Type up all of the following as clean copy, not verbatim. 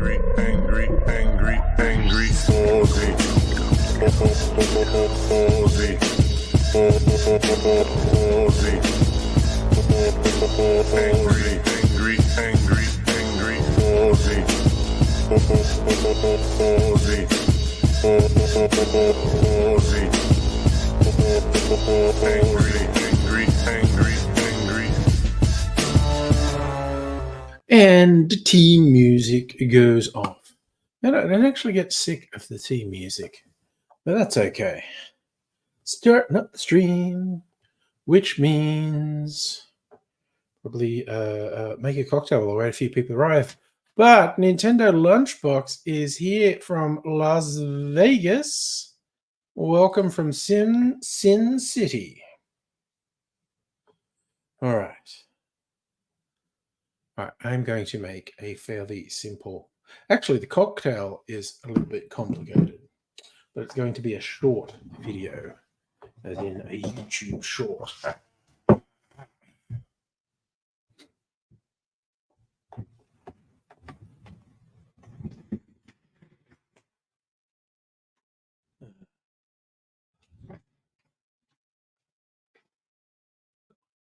Aussie. Aussie. Aussie. Angry Aussie. Angry. And team music goes off. And I actually get sick of the team music, but that's okay. Starting up the stream, which means probably make a cocktail or wait a few people arrive. But Nintendo Lunchbox is here from Las Vegas. Welcome from Sin City. All right. I'm going to make a fairly simple. Actually, the cocktail is a little bit complicated, but it's going to be a short video, as in a YouTube short.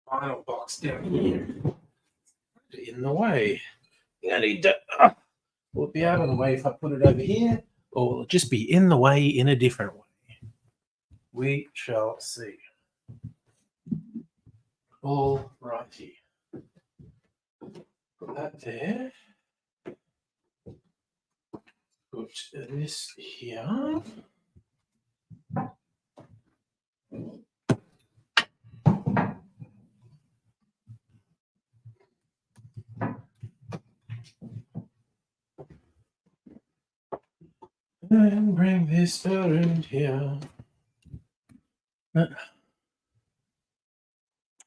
Final box down here. In the way. I need to. Will it be out of the way if I put it over here, or will it just be in the way in a different way? We shall see. All righty. Put that there. Put this here. And bring this around here.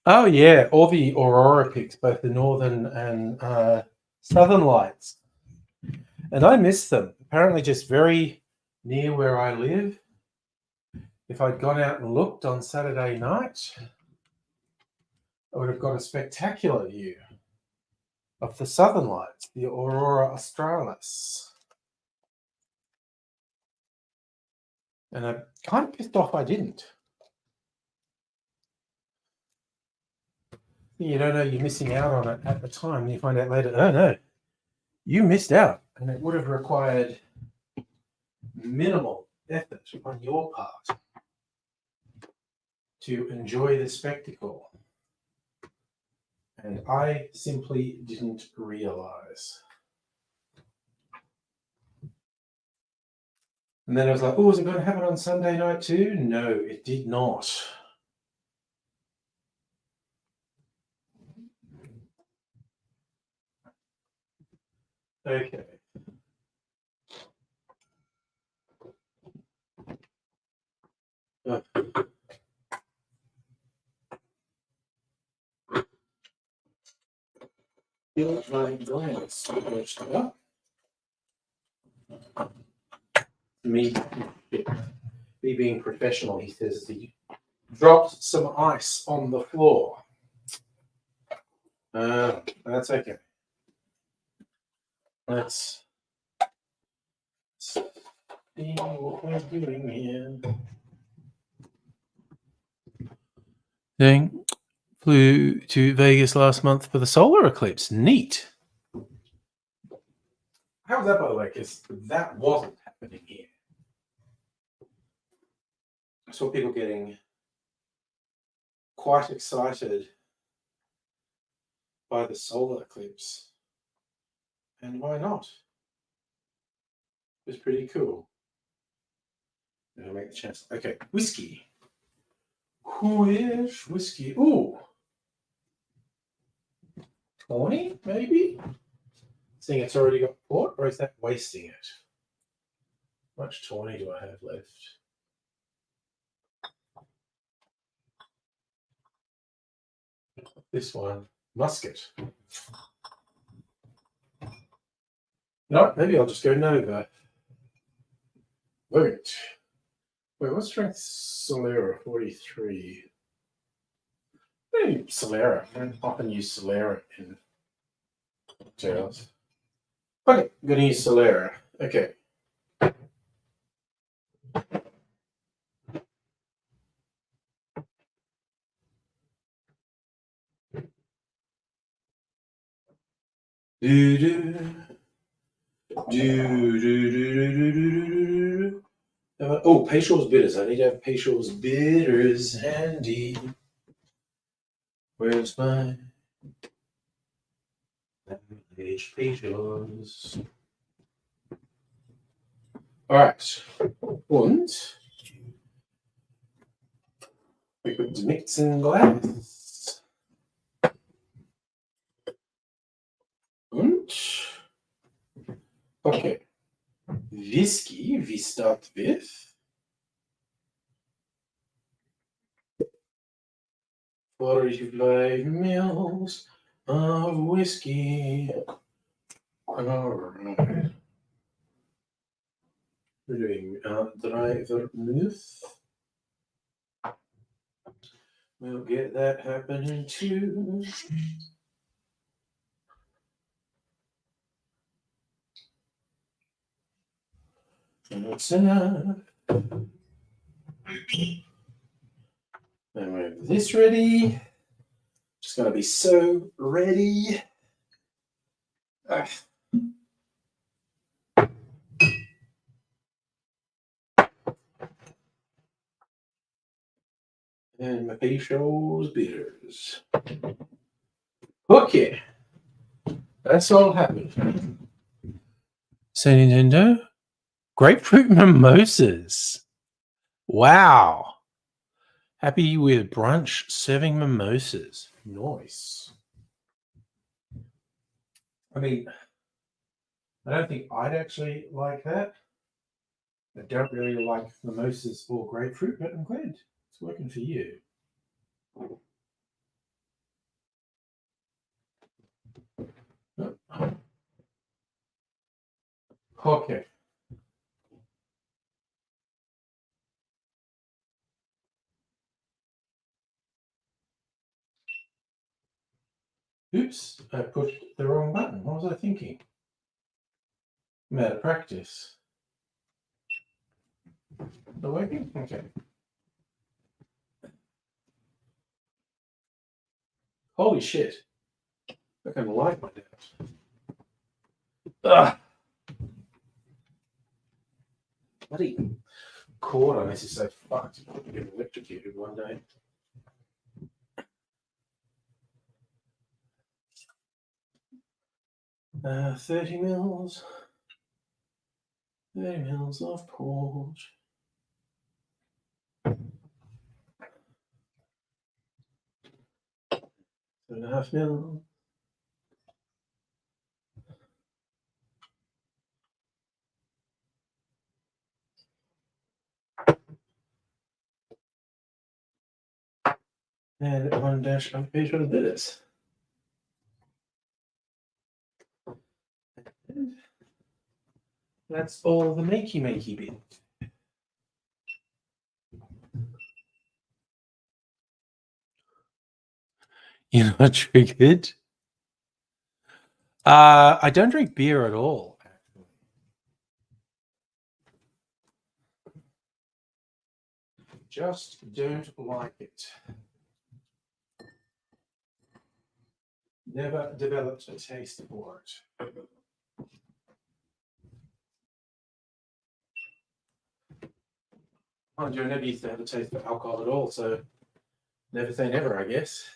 Oh yeah, all the Aurora pics, both the northern and southern lights. And I miss them. Apparently just very near where I live. If I'd gone out and looked on Saturday night, I would have got a spectacular view of the southern lights, the Aurora Australis. And I'm kind of pissed off I didn't. You don't know you're missing out on it at the time. You find out later, oh no, you missed out. And it would have required minimal effort on your part to enjoy the spectacle. And I simply didn't realize. And then I was like, oh, is it going to happen on Sunday night too? No, it did not. Okay. Feel my glance up. Me being professional, he says he dropped some ice on the floor. That's okay. Let's see what we're doing here. Thing flew to Vegas last month for the solar eclipse. Neat. How was that, by the way? Because that wasn't happening here. I saw people getting quite excited by the solar eclipse. And why not? It was pretty cool. I'm gonna make the chance. Okay, whiskey. Who-ish whiskey? Ooh. 20, maybe? Seeing it's already got port, or is that wasting it? How much 20 do I have left? This one, musket. No, maybe I'll just go Nova. Wait, what's strength Solera? 43. Maybe Solera. I don't often use Solera in cocktails. Okay, I'm gonna use Solera. Okay. Do do do do do do do do. Oh, Peychaud's bitters. I need to have Peychaud's bitters handy. Where's my Peychaud's? All right. Und we could mix in glass. Und okay. Whiskey, we start with 45 mils of whiskey. All right. We're doing dry vermouth. We'll get that happening too. And that's enough. And we have this ready. Just gonna be so ready. Ah. And my Peychaud's bitters. Okay. That's all happened. So Nintendo, grapefruit mimosas. Wow. Happy with brunch serving mimosas. Nice. I mean, I don't think I'd actually like that. I don't really like mimosas or grapefruit, but I'm glad it's working for you. Okay. Oops, I pushed the wrong button. What was I thinking? I'm out of practice. Not working? Okay. Holy shit. I kind of like my dad. Ugh. Bloody cord on this is so fucked. I'm going to get electrocuted one day. Uh, 30 mils. 30 mils of port. 2.5 mils. And 1 dash of Peychaud bitters. And that's all the makey bit. You're not triggered? I don't drink beer at all. Actually. Just don't like it. Never developed a taste for it. I never used to have a taste for alcohol at all, so never say never, I guess.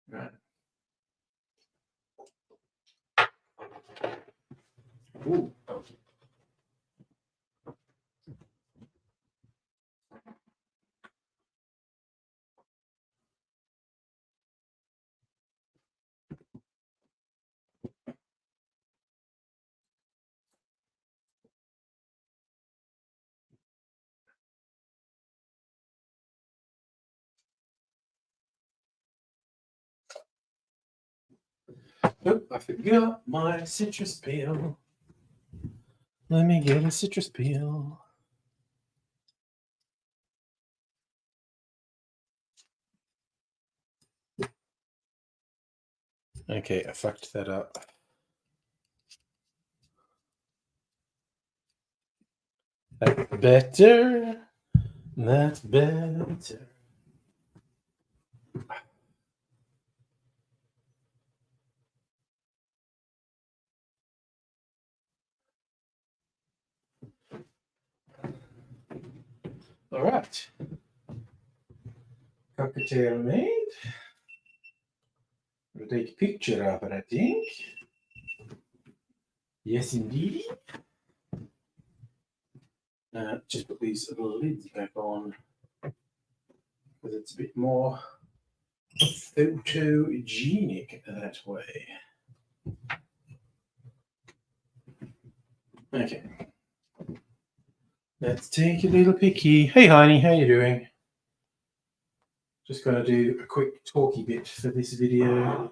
Right. Ooh. Oh, I forgot my citrus peel. Let me get a citrus peel. Okay, I fucked that up. That's better. That's better. All right. Cocktail made. We'll take a picture of it, I think. Yes, indeed. Just put these lids back on because it's a bit more photogenic that way. Okay. Let's take a little picky. Hey, honey, how you doing? Just going to do a quick talky bit for this video.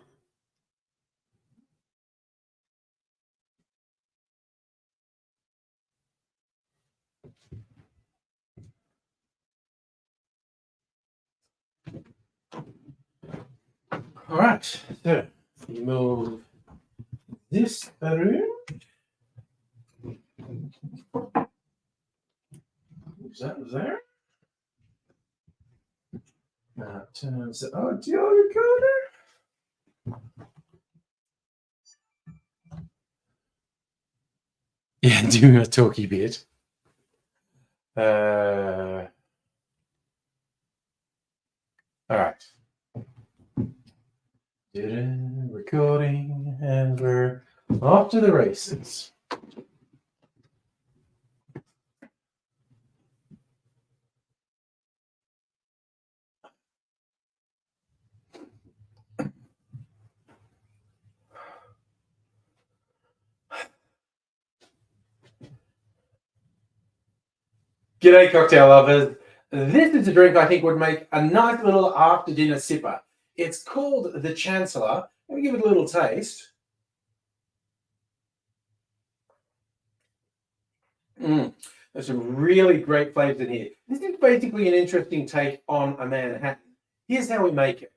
All right, so you move this around. Is that there? Turns the audio recorder. Yeah, doing a talky bit. All right. Recording, and we're off to the races. G'day, cocktail lovers. This is a drink I think would make a nice little after-dinner sipper. It's called the Chancellor. Let me give it a little taste. There's some really great flavors in here. This is basically an interesting take on a Manhattan. Here's how we make it.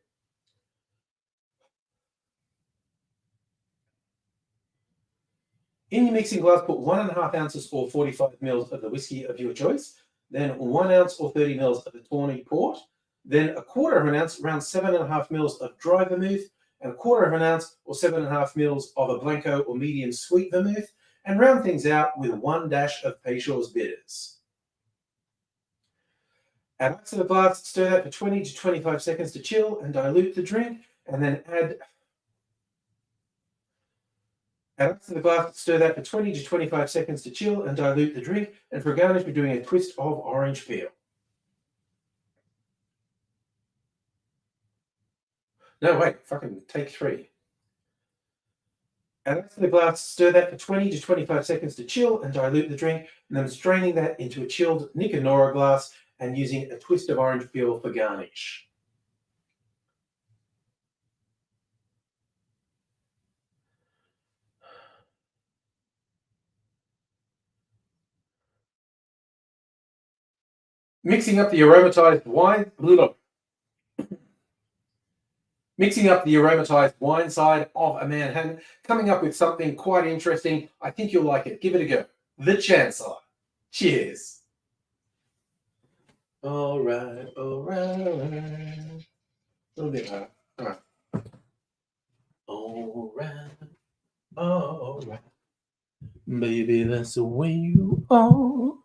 In your mixing glass, put 1.5 ounces or 45 mils of the whiskey of your choice, then 1 ounce or 30 mils of the tawny port, then 1/4 of an ounce, around 7.5 mils of dry vermouth, and 1/4 of an ounce or 7.5 mils of a Blanco or medium sweet vermouth, and round things out with 1 dash of Peychaud's bitters. Add ice to the glass, stir that for 20 to 25 seconds to chill and dilute the drink, and then add ice to the glass, stir that for 20 to 25 seconds to chill and dilute the drink, and for garnish, we're doing a twist of orange peel. No, wait, fucking take 3. Add ice to the glass, stir that for 20 to 25 seconds to chill and dilute the drink, and then straining that into a chilled Nicanora glass and using a twist of orange peel for garnish. Mixing up the aromatized wine side of a Manhattan, coming up with something quite interesting. I think you'll like it. Give it a go. The Chancellor. Cheers. All right. A little bit higher. All right. All right. Baby, that's the way you are. All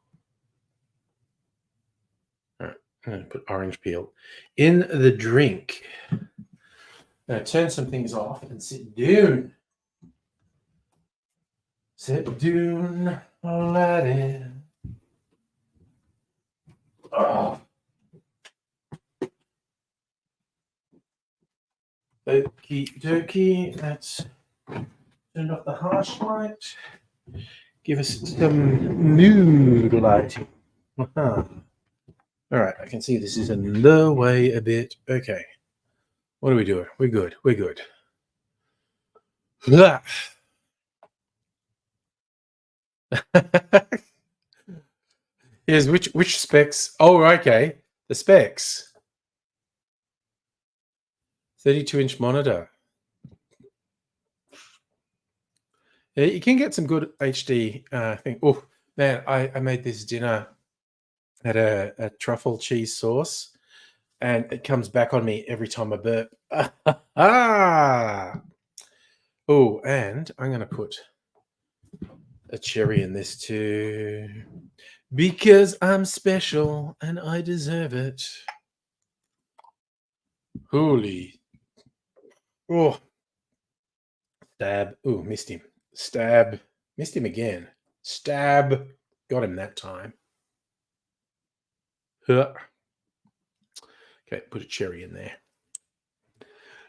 right. I'm going to put orange peel in the drink. Now turn some things off and sit down. Sit down, laddie. Oh. Okie dokie. Let's turn off the harsh light. Give us some mood lighting. All right, I can see this is in the way a bit. Okay. What are we doing? We're good. We're good. Here's which specs. Oh, okay. The specs. 32-inch monitor. Yeah, you can get some good HD thing. Oh man, I made this dinner at a truffle cheese sauce, and it comes back on me every time I burp. Ah. Oh, and I'm gonna put a cherry in this too. Because I'm special and I deserve it. Holy. Oh. Stab. Oh, missed him. Stab. Missed him again. Stab. Got him that time. Huh. Okay, put a cherry in there.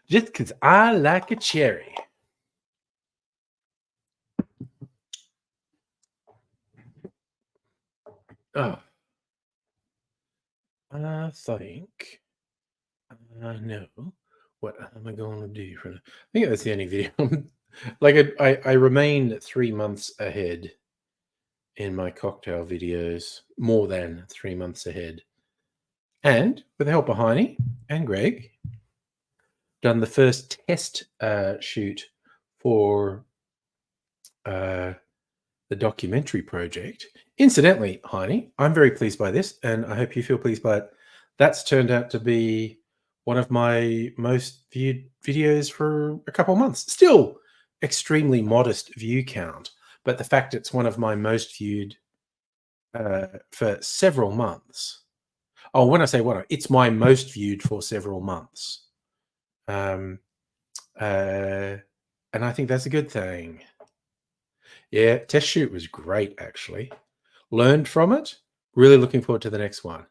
Just because I like a cherry. Oh. I think I know what am I going to do for. I think that's the only video. Like I remain 3 months ahead in my cocktail videos, more than 3 months ahead. And with the help of Heine and Greg, done the first test shoot for the documentary project. Incidentally, Heine, I'm very pleased by this, and I hope you feel pleased by it. That's turned out to be one of my most viewed videos for a couple of months. Still extremely modest view count, but the fact it's one of my most viewed for several months. Oh, when I say one, it's my most viewed for several months. And I think that's a good thing. Yeah, test shoot was great, actually. Learned from it. Really looking forward to the next one.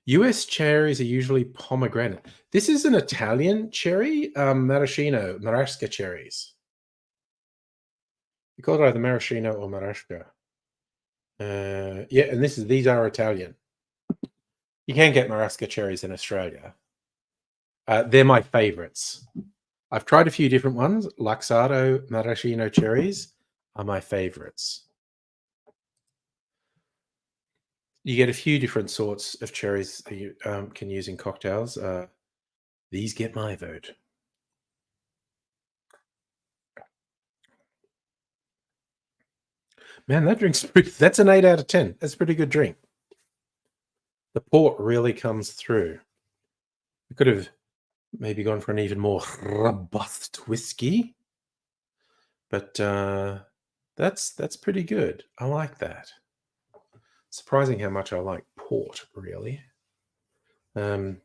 US cherries are usually pomegranate. This is an Italian cherry, maraschino, marasca cherries. You call it either maraschino or marasca. Yeah, and these are Italian. You can get marasca cherries in Australia. They're my favorites. I've tried a few different ones. Luxardo maraschino cherries are my favorites. You get a few different sorts of cherries that you can use in cocktails. These get my vote. Man, that drink's that's an 8 out of 10. That's a pretty good drink. The port really comes through. We could have maybe gone for an even more robust whiskey, but that's pretty good. I like that. Surprising how much I like port, really. Got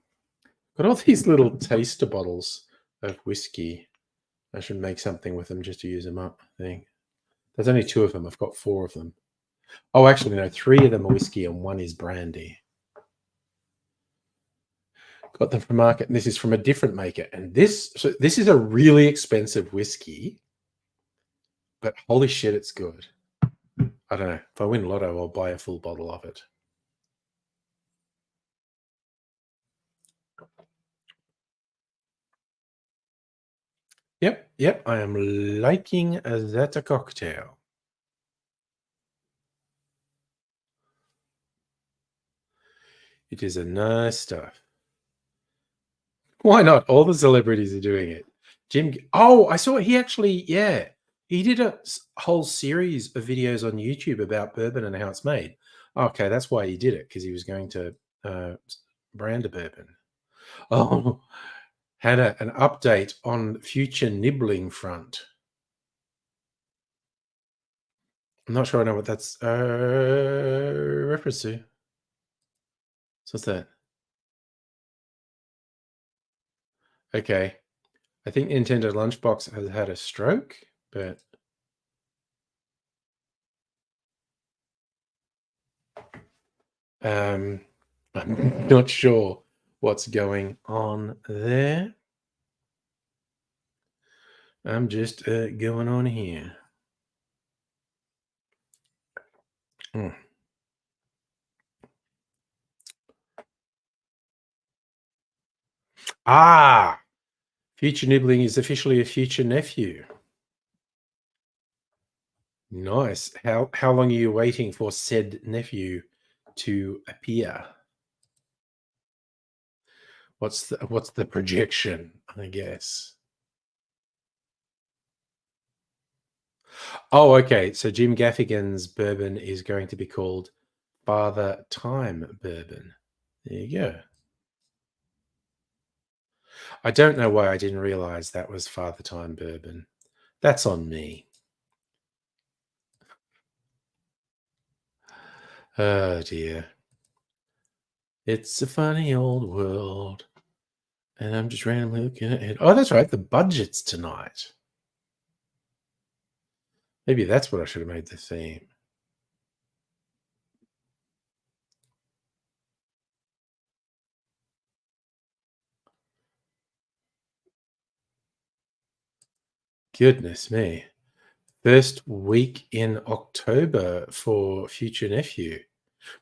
all these little taster bottles of whiskey. I should make something with them just to use them up, I think. There's only 2 of them. I've got 4 of them. Oh, actually, no, 3 of them are whiskey and 1 is brandy. Got them from market, and this is from a different maker. And this is a really expensive whiskey, but holy shit, it's good. I don't know. If I win Lotto, I'll buy a full bottle of it. Yep. I am liking that cocktail. It is a nice stuff. Why not? All the celebrities are doing it. Jim. Oh, I saw he actually. Yeah, he did a whole series of videos on YouTube about bourbon and how it's made. Okay, that's why he did it, because he was going to brand a bourbon. Oh, had an update on future nibbling front. I'm not sure I know what that's reference to. So what's that? Okay. I think Nintendo Lunchbox has had a stroke, but I'm not sure what's going on there. I'm just going on here. Mm. Ah, future nibbling is officially a future nephew. Nice. How long are you waiting for said nephew to appear? What's the projection, I guess? Oh, okay. So Jim Gaffigan's bourbon is going to be called Father Time Bourbon. There you go. I don't know why I didn't realize that was Father Time Bourbon. That's on me. Oh dear. It's a funny old world. And I'm just randomly looking at it. Oh, that's right. The budget's tonight. Maybe that's what I should have made the theme. Goodness me. First week in October for future nephew.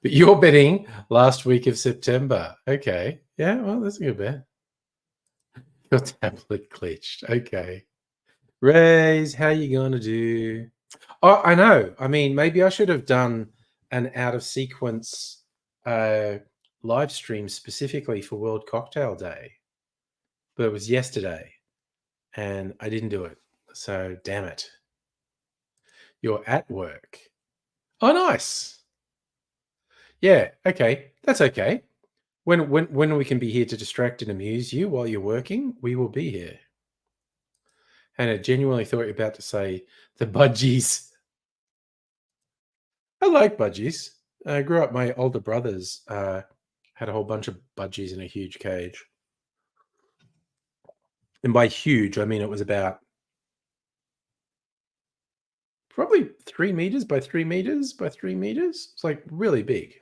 But you're betting last week of September. Okay. Yeah, well, that's a good bet. Your tablet glitched. Okay. Raise, how you gonna do? Oh, I know. I mean, maybe I should have done an out of sequence live stream specifically for World Cocktail Day, but it was yesterday and I didn't do it. So damn it. You're at work. Oh, nice. Yeah. Okay. That's okay. When we can be here to distract and amuse you while you're working, we will be here. And I genuinely thought you were about to say the budgies. I like budgies. I grew up. My older brothers had a whole bunch of budgies in a huge cage, and by huge, I mean it was about probably 3 meters by 3 meters by 3 meters. It's like really big.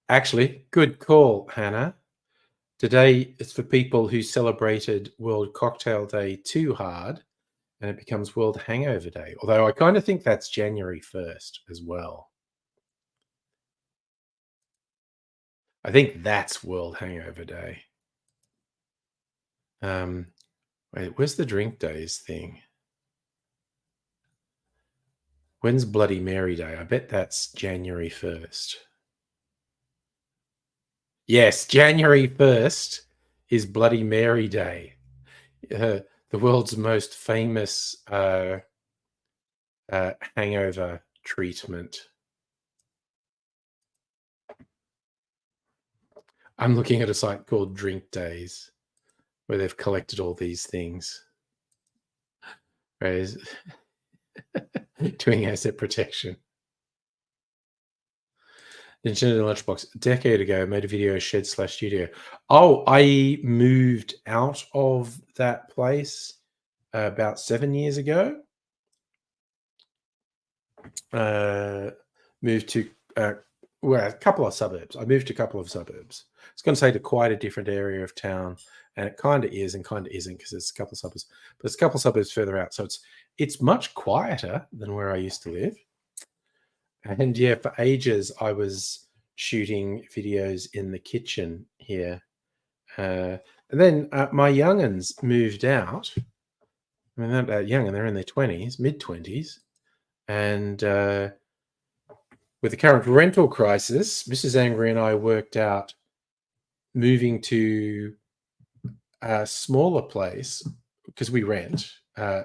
Actually, good call, Hannah. Today is for people who celebrated World Cocktail Day too hard, and it becomes World Hangover Day. Although I kind of think that's January 1st as well. I think that's World Hangover Day. Wait, where's the drink days thing? When's Bloody Mary Day? I bet that's January 1st. Yes, January 1st is Bloody Mary Day. The world's most famous hangover treatment. I'm looking at a site called Drink Days, where they've collected all these things. Right? Doing asset protection. Nintendo Lunchbox. A decade ago, I made a video shed/studio. Oh, I moved out of that place about 7 years ago. Moved to well, a couple of suburbs. I moved to a couple of suburbs. I was going to say to quite a different area of town, and it kind of is and kind of isn't because it's a couple of suburbs, but it's a couple of suburbs further out. So it's much quieter than where I used to live. And yeah, for ages I was shooting videos in the kitchen here, and then my young'uns moved out. I mean, they're not that young, and they're in their 20s, mid-20s, and with the current rental crisis, Mrs. Angry and I worked out moving to a smaller place because we rent.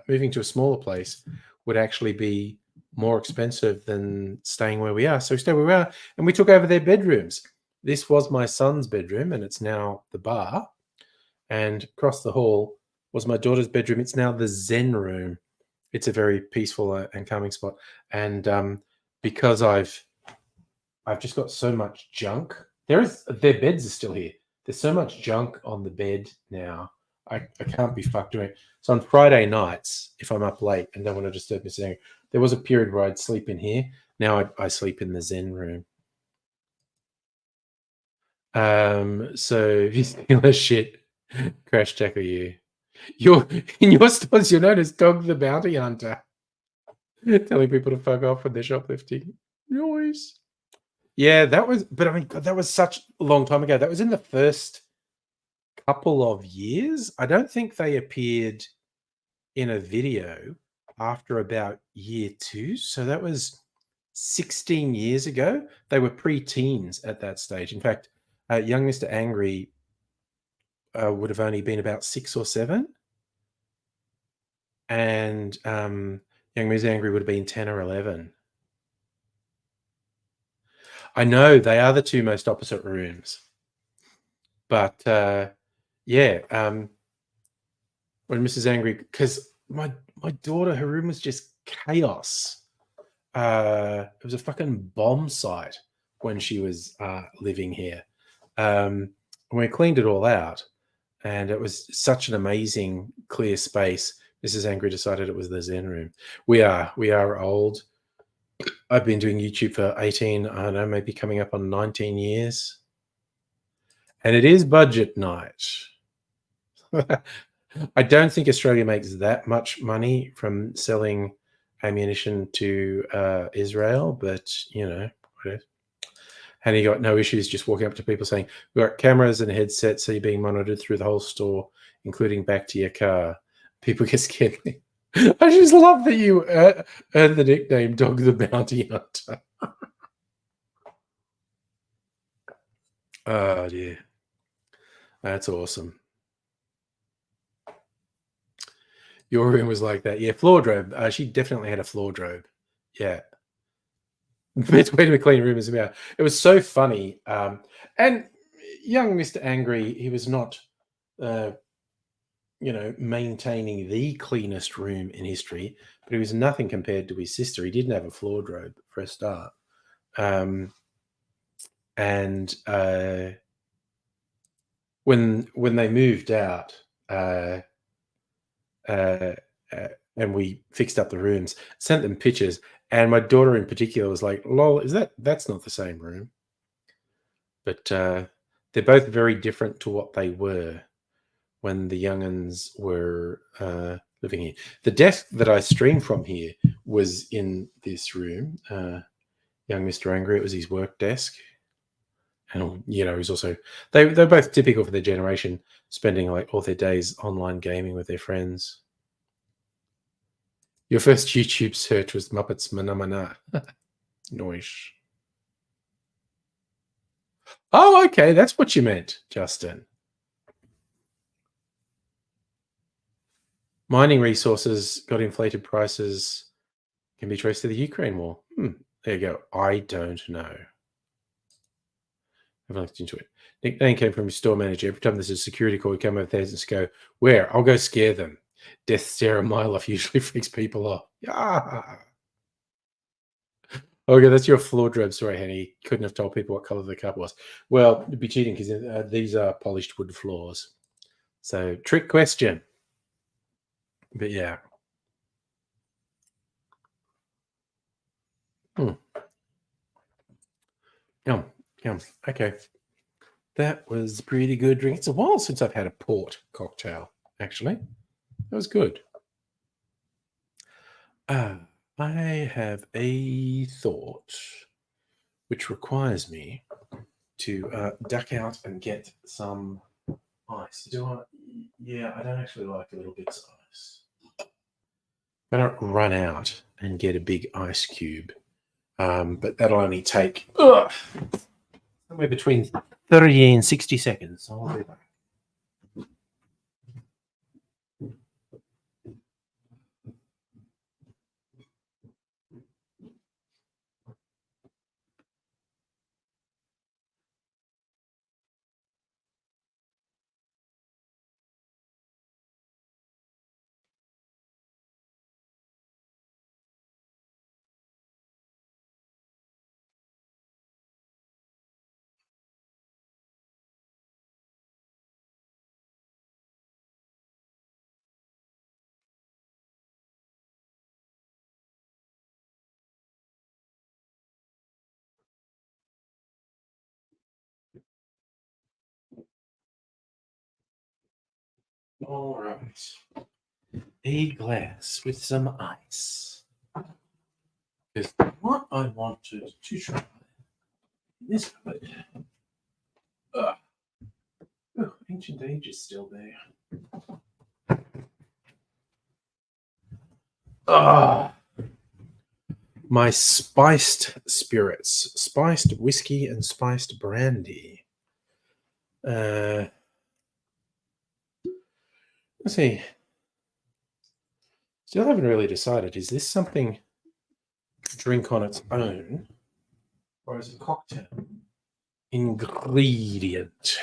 Moving to a smaller place would actually be more expensive than staying where we are. So we stayed where we are, and we took over their bedrooms. This was my son's bedroom, and it's now the bar. And across the hall was my daughter's bedroom. It's now the Zen room. It's a very peaceful and calming spot. And because I've just got so much junk. Their beds are still here. There's so much junk on the bed now. I can't be fucked doing it. So on Friday nights, if I'm up late and don't want to disturb Miss Angry, there was a period where I'd sleep in here. Now I sleep in the Zen room. So if you feel a shit, crash tackle you. In your stores, you're known as Dog the Bounty Hunter. Telling people to fuck off when they're shoplifting. Noise. Yeah, but I mean, God, that was such a long time ago. That was in the first couple of years. I don't think they appeared in a video after about year 2. So that was 16 years ago. They were pre-teens at that stage. In fact, young Mr. Angry would have only been about 6 or 7. And young Ms. Angry would have been 10 or 11. I know they are the two most opposite rooms. But yeah, when Mrs. Angry, because my daughter, her room was just chaos. It was a fucking bomb site when she was living here. We cleaned it all out, and it was such an amazing clear space. Mrs. Angry decided it was the Zen room. We are old. I've been doing YouTube for 18, I don't know, maybe coming up on 19 years. And it is budget night. I don't think Australia makes that much money from selling ammunition to Israel, but you know, whatever. And he got no issues just walking up to people saying, "We've got cameras and headsets, so you're being monitored through the whole store, including back to your car." People get scared. I just love that you earned the nickname Dog the Bounty Hunter. Oh dear, that's awesome. Your room was like that, yeah. Floor drobe. She definitely had a floor drobe. Yeah. Between the clean room is about. It was so funny. And young Mr. Angry, he was not, maintaining the cleanest room in history, but he was nothing compared to his sister. He didn't have a floor drobe for a start. And when they moved out, and we fixed up the rooms, sent them pictures, and my daughter in particular was like, "Lol, that's not the same room?" But they're both very different to what they were when the young'uns were living here. The desk that I streamed from here was in this room. Young Mr. Angry, it was his work desk. And he's also they're both typical for their generation, spending like all their days online gaming with their friends. Your first YouTube search was Muppets Manamana. Noish. Oh, okay, that's what you meant, Justin. Mining resources got inflated prices can be traced to the Ukraine war. There you go. I don't know. I've looked into it. Nickname came from a store manager. Every time there's a security call, we come over there and go, "Where? I'll go scare them." Death stare a mile off usually freaks people off. Yeah. Okay, that's your floor drobe. Sorry, Henny. Couldn't have told people what color the cup was. Well, it'd be cheating because these are polished wood floors. So, trick question. But yeah. Yum. Okay. That was a pretty good drink. It's a while since I've had a port cocktail, actually. That was good. I have a thought which requires me to duck out and get some ice. Yeah, I don't actually like little bits of ice. I don't run out and get a big ice cube, but that'll only take somewhere between 30 and 60 seconds. I'll be back. All right. A glass with some ice is what I wanted to try. This cupboard. Oh, Ancient Age is still there. Ah, my spiced spirits, spiced whiskey and spiced brandy. Let's see. Still haven't really decided. Is this something to drink on its own, or is it a cocktail ingredient?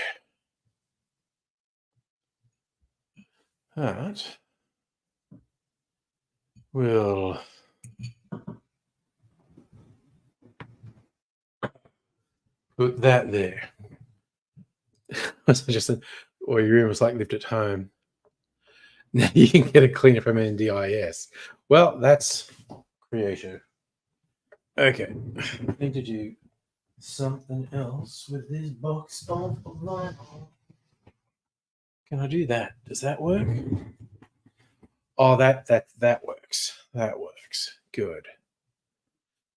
But we'll put that there. Just, or your room was like lived at home. Now you can get a cleaner from NDIS. Well, that's creative. Okay, need to do something else with this box of vinyl. Can I do that? Does that work? Oh, that works. That works. Good.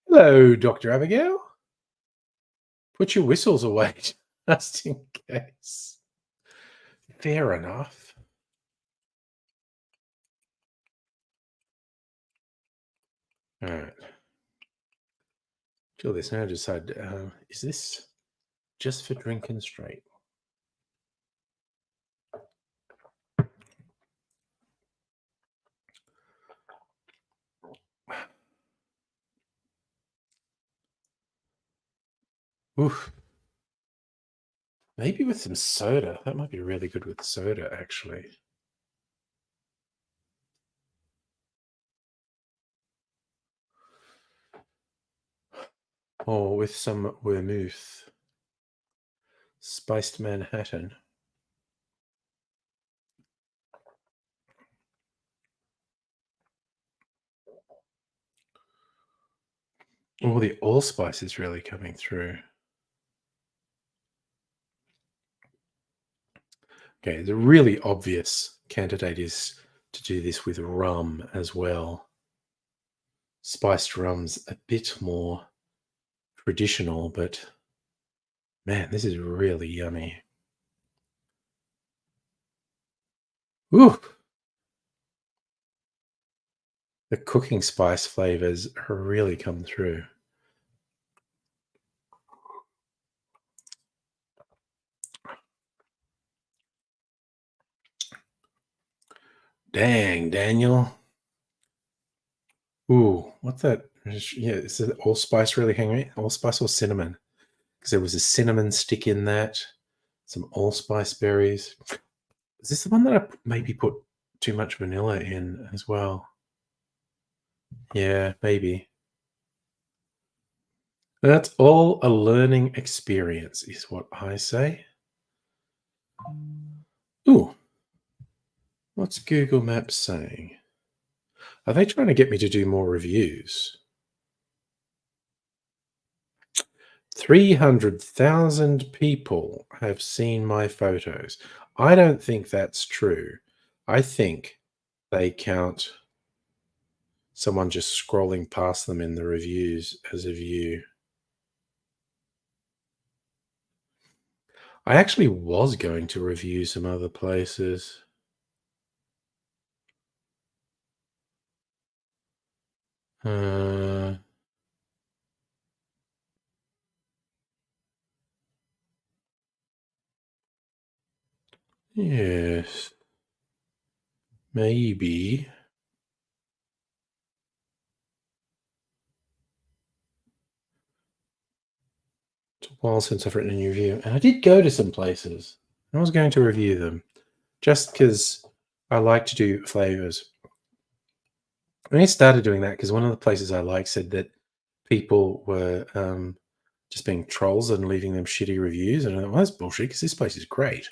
Hello, Dr. Abigail. Put your whistles away, just in case. Fair enough. All right. Feel this now. Decide. Is this just for drinking straight? Oof. Maybe with some soda. That might be really good with soda, actually. Or with some vermouth. Spiced Manhattan. Oh, the allspice is really coming through. Okay, the really obvious candidate is to do this with rum as well. Spiced rum's a bit more traditional, but man, this is really yummy. Ooh! The cooking spice flavors really come through. Dang, Daniel. Ooh, what's that? Yeah, is it allspice really hanging? Allspice or cinnamon? Because there was a cinnamon stick in that, some allspice berries. Is this the one that I maybe put too much vanilla in as well? Yeah, maybe. That's all a learning experience, is what I say. Ooh, what's Google Maps saying? Are they trying to get me to do more reviews? 300,000 people have seen my photos. I don't think that's true. I think they count someone just scrolling past them in the reviews as a view. I actually was going to review some other places. Yes. Maybe. It's a while since I've written a new review. And I did go to some places. I was going to review them just because I like to do flavors. And I started doing that because one of the places I like said that people were just being trolls and leaving them shitty reviews. And I thought, well, that's bullshit because this place is great.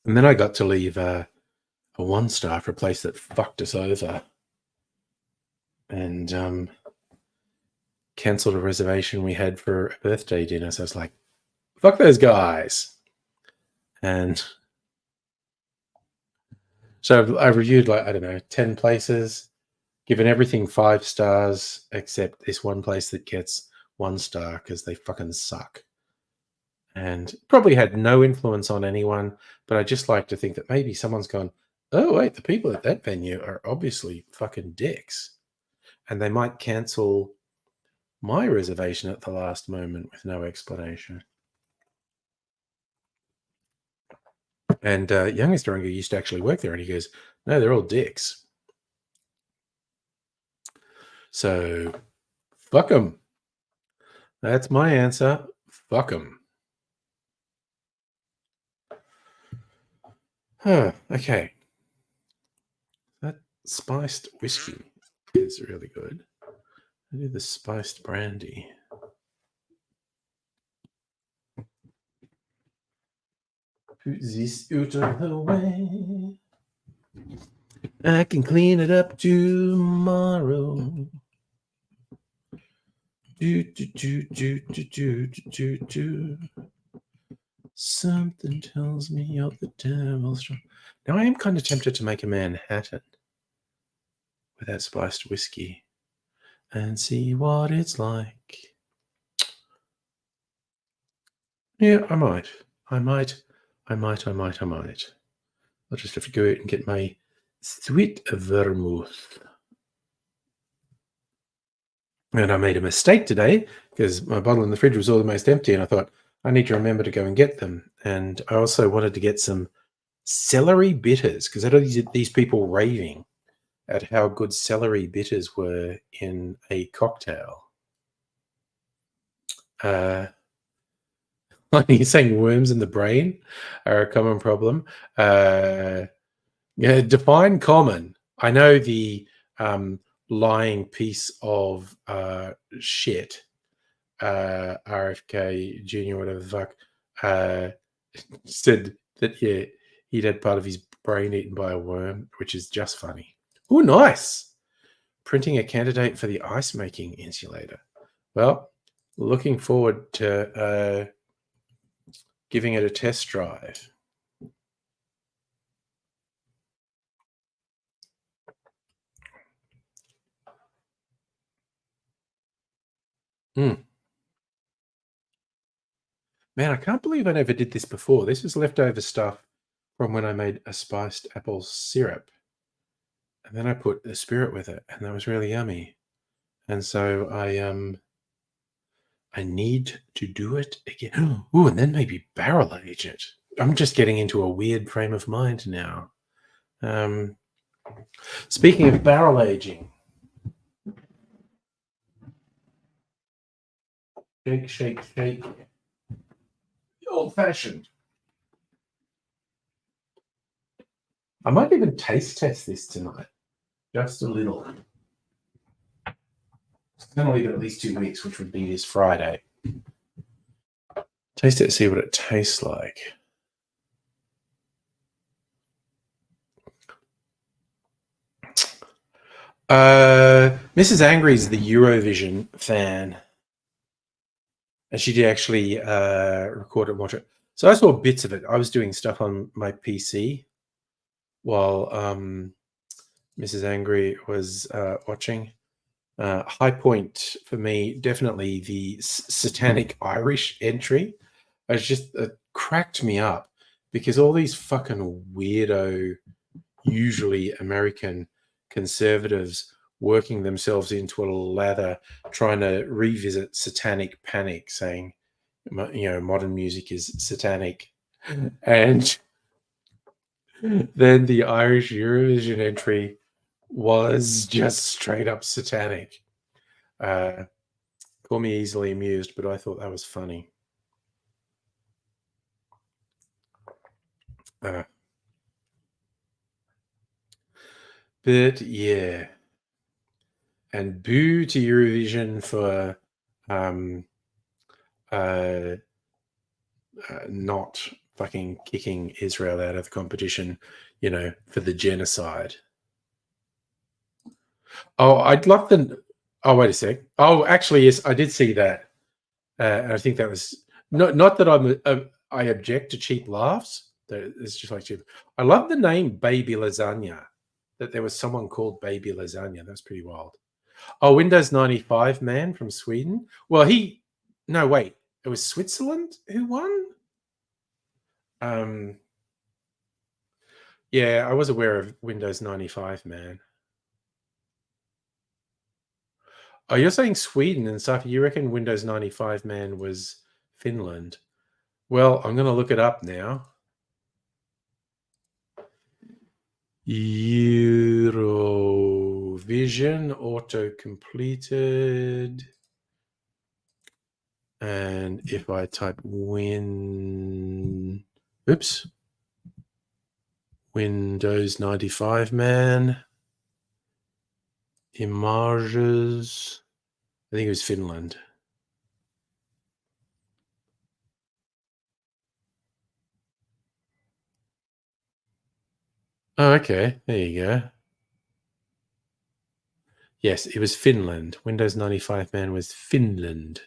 And then I got to leave a 1-star for a place that fucked us over and cancelled a reservation we had for a birthday dinner. So I was like, fuck those guys. And so I've reviewed, like, I don't know, 10 places, given everything 5 stars, except this one place that gets 1 star because they fucking suck. and probably had no influence on anyone. But I just like to think that maybe someone's gone, oh, wait, the people at that venue are obviously fucking dicks. And they might cancel my reservation at the last moment with no explanation. And youngest Durunga used to actually work there, and he goes, no, they're all dicks. So, fuck them. That's my answer. Fuck them. Okay. That spiced whiskey is really good. I do the spiced brandy. Put this out of the way. I can clean it up tomorrow. Something tells me you're the devil's. Now I am kind of tempted to make a Manhattan with that spiced whiskey and see what it's like. Yeah, I might. I'll just have to go out and get my sweet vermouth. And I made a mistake today because my bottle in the fridge was almost empty, and I thought I need to remember to go and get them. And I also wanted to get some celery bitters because I know these people raving at how good celery bitters were in a cocktail. You're saying worms in the brain are a common problem. Define common. I know the lying piece of shit, RFK Jr., whatever the fuck, said that he'd had part of his brain eaten by a worm, which is just funny. Oh, nice. Printing a candidate for the ice making insulator. Well, looking forward to giving it a test drive. Man, I can't believe I never did this before. This was leftover stuff from when I made a spiced apple syrup. And then I put the spirit with it, and that was really yummy. And so I need to do it again. Ooh, and then maybe barrel age it. I'm just getting into a weird frame of mind now. Speaking of barrel aging, shake, shake, shake. Old-fashioned. I might even taste test this tonight, just a little. It's going to leave it at least 2 weeks, which would be this Friday. Taste it, see what it tastes like. Mrs. Angry is the Eurovision fan, and she did actually record it and watch it. So I saw bits of it. I was doing stuff on my PC while Mrs. Angry was watching. High point for me, definitely the Satanic Irish entry. It cracked me up because all these fucking weirdo, usually American conservatives working themselves into a lather, trying to revisit Satanic Panic, saying, modern music is satanic. And then the Irish Eurovision entry was just straight up satanic. Call me easily amused, but I thought that was funny. But yeah. And boo to Eurovision for not fucking kicking Israel out of the competition, for the genocide. Oh, I'd love the. Oh, wait a sec. Oh, actually, yes, I did see that. And I think that was not that I object to cheap laughs. It's just like cheap. I love the name Baby Lasagna. That there was someone called Baby Lasagna. That's pretty wild. Oh, Windows 95 man from Sweden. Well, no, wait. it was Switzerland who won. Yeah, I was aware of Windows 95, man. Oh, you're saying Sweden and stuff. You reckon Windows 95, man, was Finland? Well, I'm going to look it up now. Eurovision auto completed. And if I type Windows 95, man, images, I think it was Finland. Oh, okay. There you go. Yes, it was Finland. Windows 95, man, was Finland.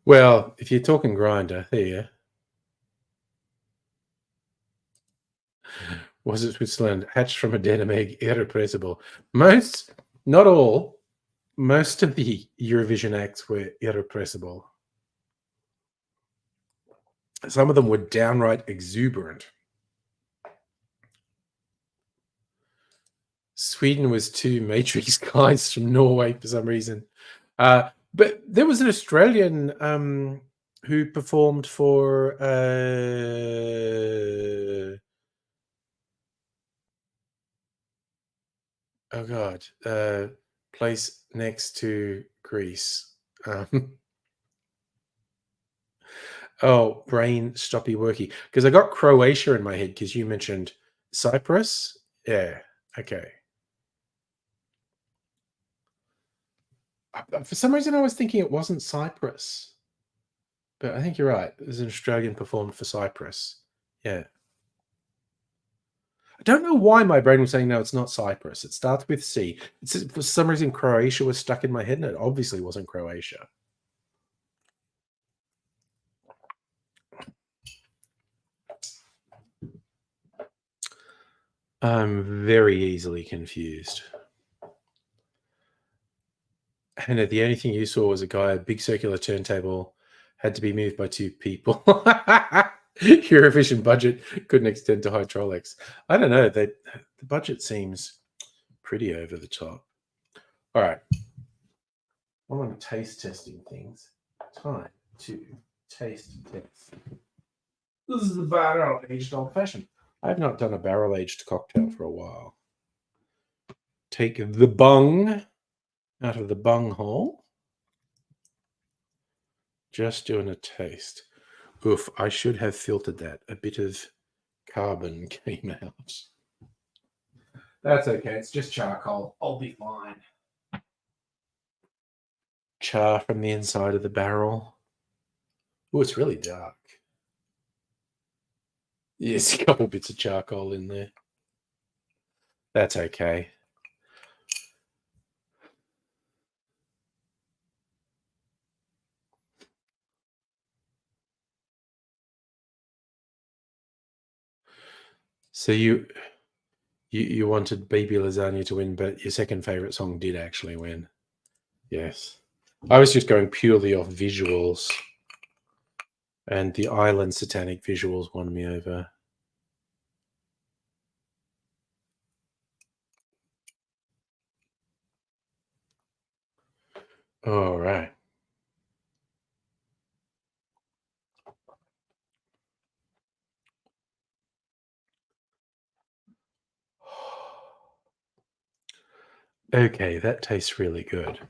Well, if you're talking grinder, there you go. Was it Switzerland? Hatched from a denim egg, irrepressible. Most, not all, most of the Eurovision acts were irrepressible. Some of them were downright exuberant. Sweden was two Matrix guys from Norway for some reason. But there was an Australian who performed for oh god, place next to Greece. Oh, brain stoppy worky. Because I got Croatia in my head because you mentioned Cyprus. Yeah. Okay. For some reason, I was thinking it wasn't Cyprus, but I think you're right. There's an Australian performed for Cyprus. Yeah. I don't know why my brain was saying no, it's not Cyprus. It starts with C. For some reason, Croatia was stuck in my head, and it obviously wasn't Croatia. I'm very easily confused. Hannah, the only thing you saw was a guy, a big circular turntable, had to be moved by two people. Eurovision budget couldn't extend to hydraulics. I don't know. The budget seems pretty over the top. All right. I'm on taste testing things. Time to taste test. This is the barrel aged old fashioned. I have not done a barrel aged cocktail for a while. Take the bung out of the bung hole. Just doing a taste. Oof, I should have filtered that. A bit of carbon came out. That's okay. It's just charcoal. I'll be fine. Char from the inside of the barrel. Oh, it's really dark. Yes, a couple bits of charcoal in there. That's okay. So you wanted Baby Lasagna to win, but your second favorite song did actually win. Yes. I was just going purely off visuals. And the Island Satanic visuals won me over. All right. Okay, that tastes really good.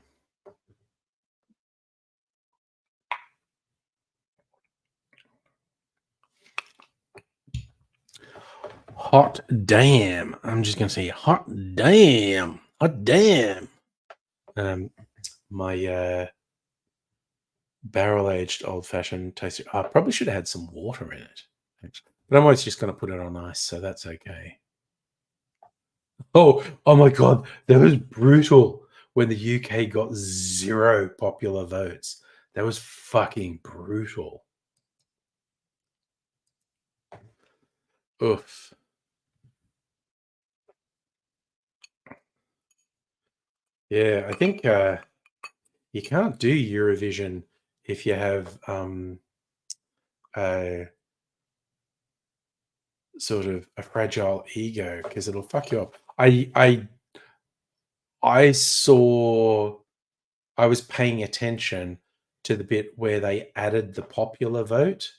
Hot damn. I'm just going to say hot damn. Hot damn. My barrel aged old fashioned taste. I probably should have had some water in it. Actually. But I'm always just going to put it on ice, so that's okay. Oh my God. That was brutal when the UK got 0 popular votes. That was fucking brutal. Oof. Yeah, I think You can't do Eurovision if you have a sort of a fragile ego, because it'll fuck you up. I saw, I was paying attention to the bit where they added the popular vote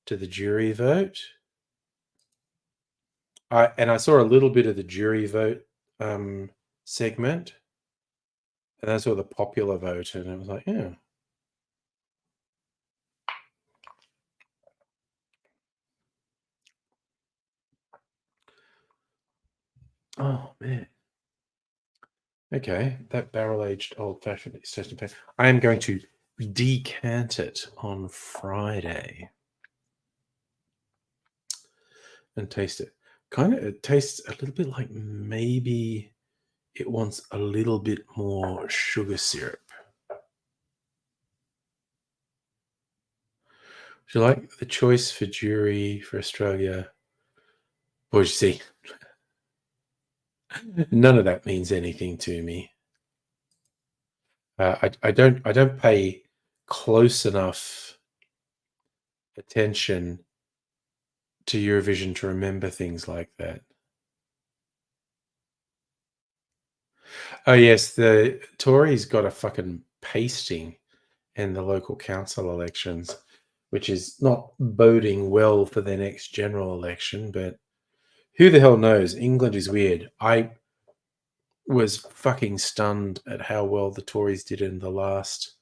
to the jury vote. And I saw a little bit of the jury vote segment, and I saw the popular vote, and it was like, yeah. Oh man. Okay, that barrel-aged old-fashioned is tasting fantastic. I am going to decant it on Friday and taste it. It tastes a little bit like maybe it wants a little bit more sugar syrup. Do you like the choice for jury for Australia? Well, you see, none of that means anything to me. I don't pay close enough attention to Eurovision to remember things like that. Oh yes, the Tories got a fucking pasting in the local council elections, which is not boding well for their next general election, but who the hell knows? England is weird. I was fucking stunned at how well the Tories did in the last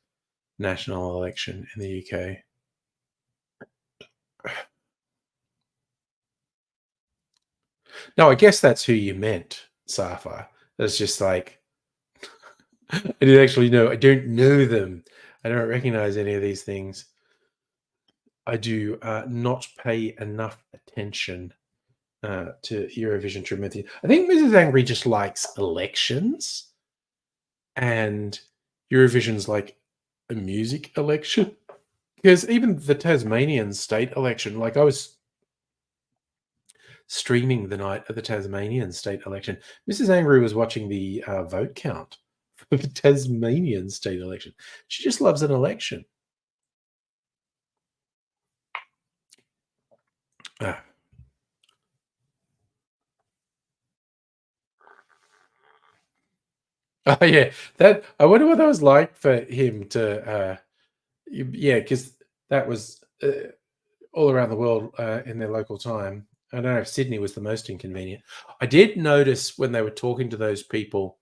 national election in the UK. No, I guess that's who you meant, Safa. It's just like, I didn't actually know. I don't know them. I don't recognize any of these things. I do not pay enough attention to Eurovision to admit it. I think Mrs. Angry just likes elections, and Eurovision's like a music election. Because even the Tasmanian state election, like I was streaming the night of the Tasmanian state election, Mrs. Angry was watching the vote count for the Tasmanian state election. She just loves an election. Ah. Oh yeah, that I wonder what that was like for him to, yeah, because that was all around the world in their local time. I don't know if Sydney was the most inconvenient. I did notice when they were talking to those people,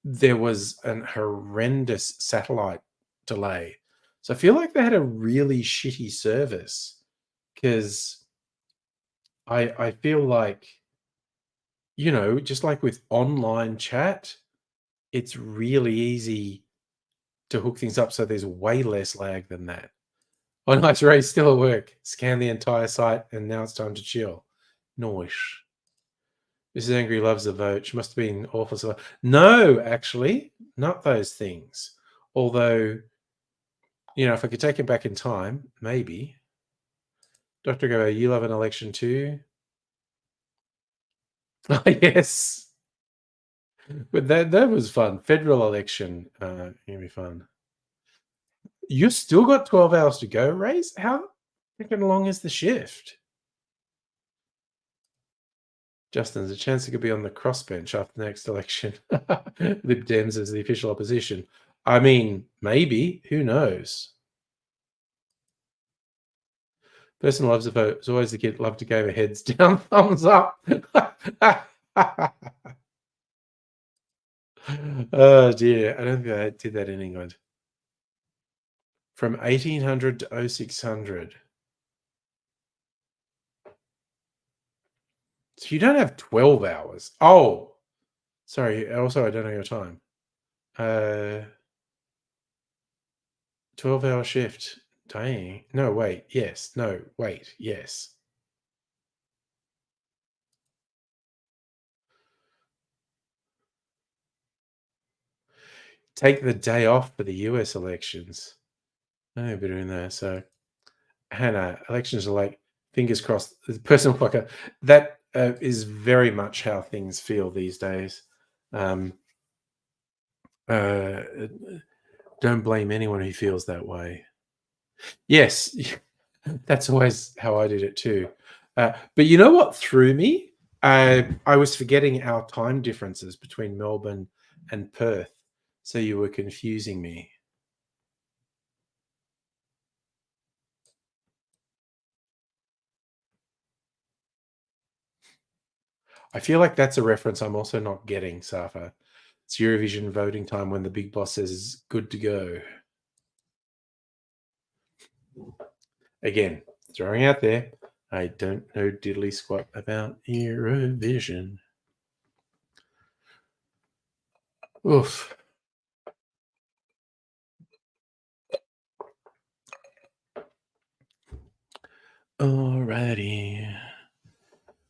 there was an horrendous satellite delay. So I feel like they had a really shitty service, because I feel like, just like with online chat, it's really easy to hook things up so there's way less lag than that. Oh, nice, Ray, still at work. Scan the entire site, and now it's time to chill. Noish. Mrs. Angry loves the vote. She must have been awful. So no, actually, not those things. Although, if I could take it back in time, maybe. Dr. Go, you love an election too? Oh, yes. But that was fun. Federal election, gonna be fun. You still got 12 hours to go, Race? How freaking long is the shift? Justin, there's a chance it could be on the crossbench after the next election. Lib Dems as the official opposition. I mean, maybe. Who knows? Person loves a vote. It's always the kid love to give a heads down, thumbs up. Oh dear. I don't think I did that in England. From 1800 to 0600. So you don't have 12 hours. Oh, sorry. Also, I don't know your time. 12-hour shift. Dang. No, wait. Yes. No, wait. Yes. Take the day off for the US elections. I've been doing that. So, Hannah, elections are like, fingers crossed. Personal fucker. That is very much how things feel these days. Don't blame anyone who feels that way. Yes, that's always how I did it too. But you know what threw me? I was forgetting our time differences between Melbourne and Perth, so you were confusing me. I feel like that's a reference I'm also not getting, Safa. It's Eurovision voting time when the big boss says it's good to go. Again, throwing out there, I don't know diddly squat about Eurovision. Oof. Alrighty.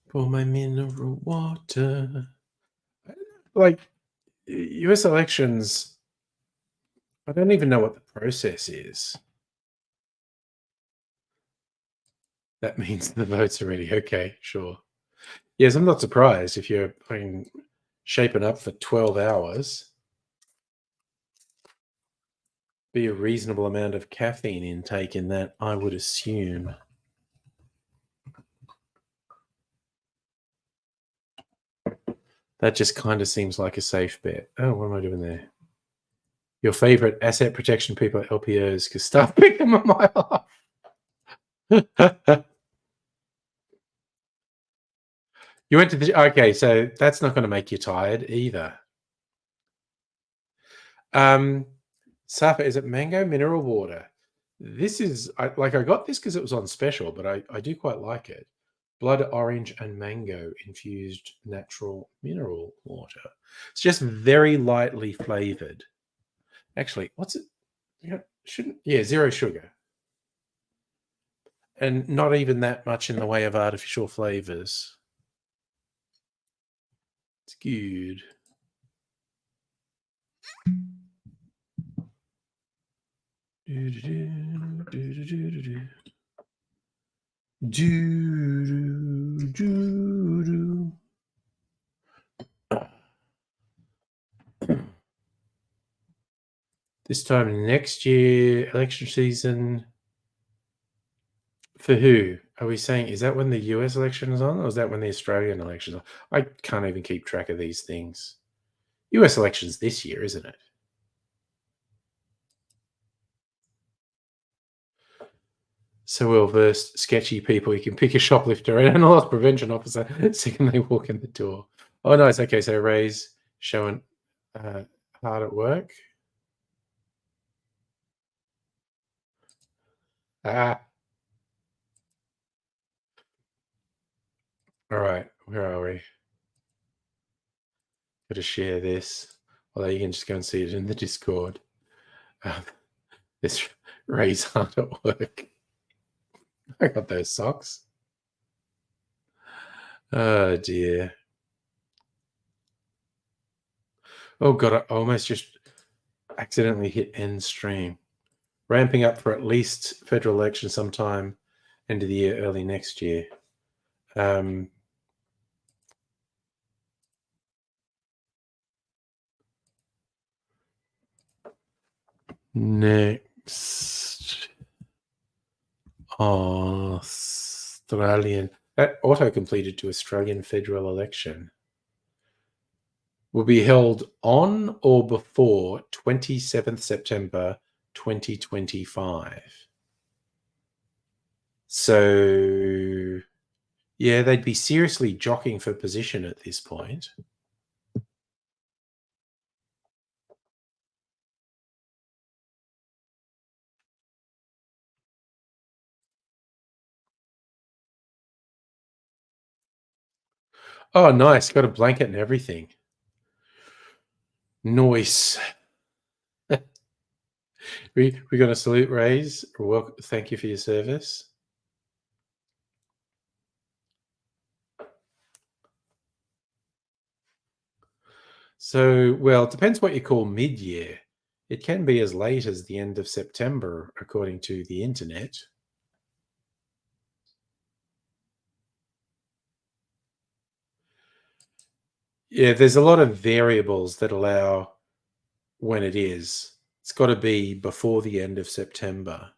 For my mineral water. Like, US elections, I don't even know what the process is. That means the vote's already okay, sure. Yes, I'm not surprised if you're shaping up for 12 hours. Be a reasonable amount of caffeine intake in that, I would assume. That just kind of seems like a safe bet. Oh, what am I doing there? Your favorite asset protection people at LPOs, because staff pick them a mile off. You went to the okay, so that's not going to make you tired either. Safa, is it mango mineral water? This is I got this because it was on special, but I do quite like it. Blood orange and mango infused natural mineral water. It's just very lightly flavored. Actually, what's it? Zero sugar. And not even that much in the way of artificial flavors. It's good. This time next year, election season. For who? Are we saying, is that when the US election is on, or is that when the Australian election is on? I can't even keep track of these things. US elections this year, isn't it? So well versed, sketchy people. You can pick a shoplifter and a loss prevention officer the second they walk in the door. Oh, nice. Okay, so Ray's showing hard at work. All right. Where are we? Got to share this. Although you can just go and see it in the Discord. This Ray's hard at work. I got those socks. Oh dear. Oh god, I almost just accidentally hit end stream. Ramping up for at least federal election sometime end of the year, early next year. Next Australian that auto completed to Australian federal election will be held on or before 27th September 2025. So yeah, they'd be seriously jockeying for position at this point. Oh, nice. Got a blanket and everything. Nice. We're going to salute Rays. Well, thank you for your service. So, well, it depends what you call mid-year. It can be as late as the end of September, according to the internet. Yeah, there's a lot of variables that allow when it is. It's got to be before the end of September.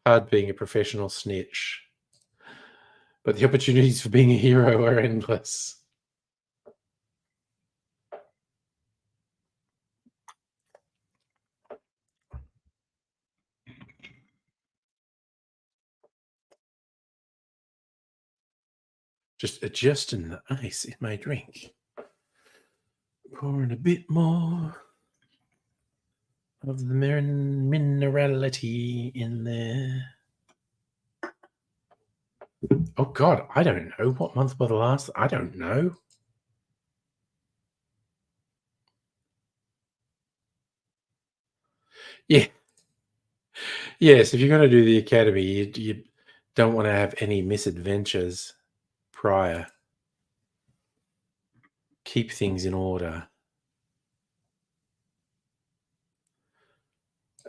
Hard being a professional snitch. But the opportunities for being a hero are endless. Just adjusting the ice in my drink. Pouring a bit more of the minerality in there. Oh God, I don't know. What month was the last? I don't know. Yeah. Yes, if you're going to do the academy, you don't want to have any misadventures prior. Keep things in order.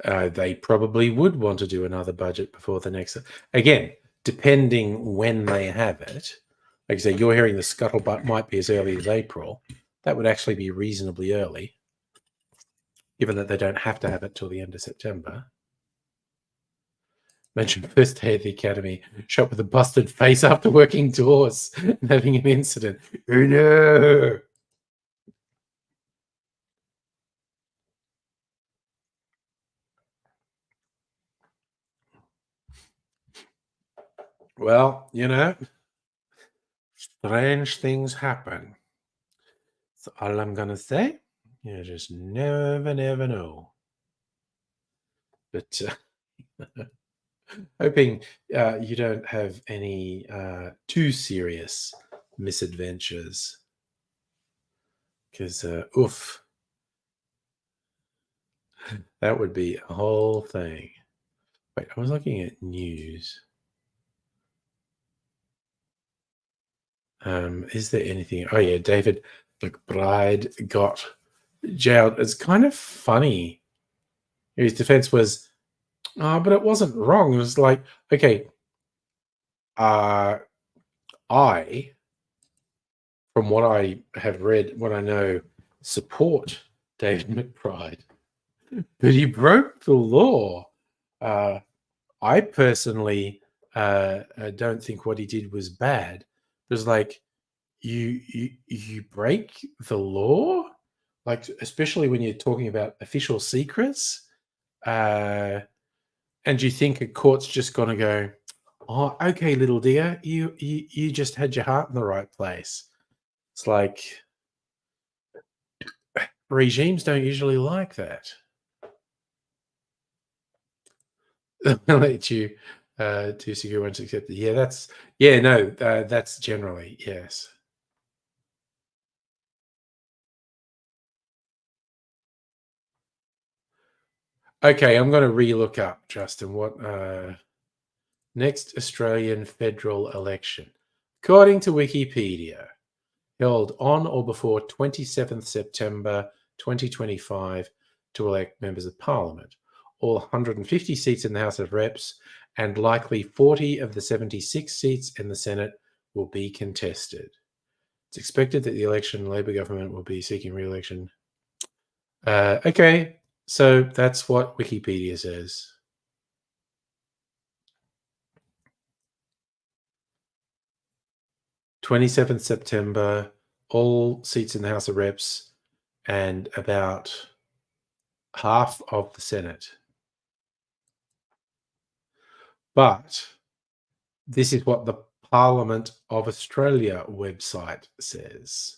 They probably would want to do another budget before the next. Again, depending when they have it. Like I say, you're hearing the scuttlebutt might be as early as April. That would actually be reasonably early, given that they don't have to have it till the end of September. Imagine first day at the academy, shot with a busted face after working tours and having an incident. Oh no! Well, strange things happen. That's all I'm gonna say. You just never know. But hoping you don't have any too serious misadventures. Because, oof, that would be a whole thing. Wait, I was looking at news. Is there anything? Oh yeah, David McBride got jailed. It's kind of funny. His defense was, oh, but it wasn't wrong. It was like, okay, I, from what I have read, what I know, support David McBride, but he broke the law. I personally don't think what he did was bad. It was like you break the law, like especially when you're talking about official secrets, and you think a court's just gonna go, oh, okay, little dear, you just had your heart in the right place. It's like regimes don't usually like that. They'll let you do secure once accepted. That's generally yes. Okay, I'm going to re-look up, Justin, what next Australian federal election. According to Wikipedia, held on or before 27th September 2025 to elect members of parliament. All 150 seats in the House of Reps and likely 40 of the 76 seats in the Senate will be contested. It's expected that the election Labor government will be seeking re-election. Okay, so that's what Wikipedia says. 27th September, all seats in the House of Reps and about half of the Senate. But this is what the Parliament of Australia website says.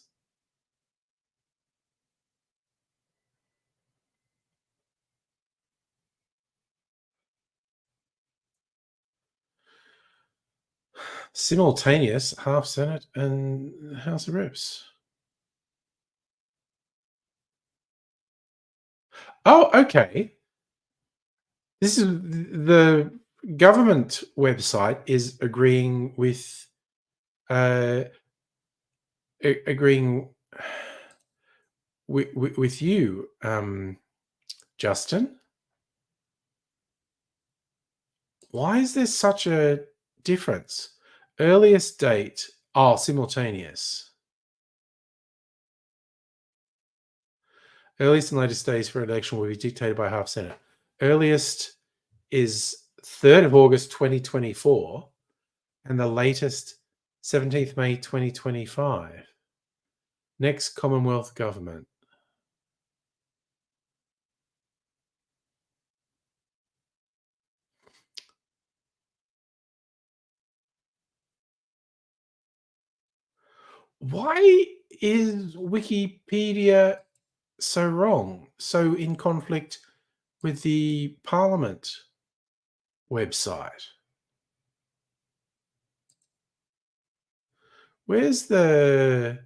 Simultaneous, half Senate and House of Reps. Oh, okay. This is the government website is agreeing with agreeing with you, Justin. Why is there such a difference? Earliest date, simultaneous. Earliest and latest days for election will be dictated by half Senate. Earliest is 3rd of August 2024, and the latest 17th May 2025. Next Commonwealth government. Why is Wikipedia so wrong? So in conflict with the Parliament website? Where's the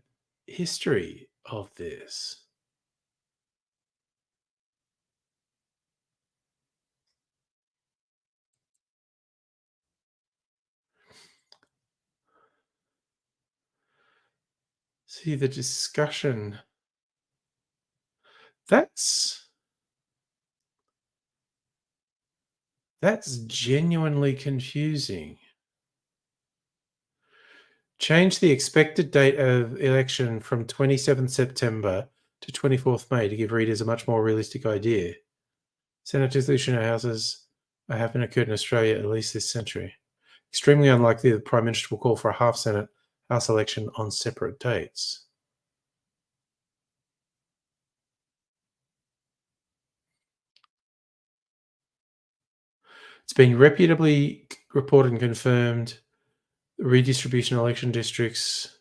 history of this? See the discussion. That's genuinely confusing. Change the expected date of election from 27th September to 24th May to give readers a much more realistic idea. Senate dissolution of houses haven't occurred in Australia at least this century. Extremely unlikely the Prime Minister will call for a half Senate House election on separate dates. It's been reputably reported and confirmed redistribution election districts.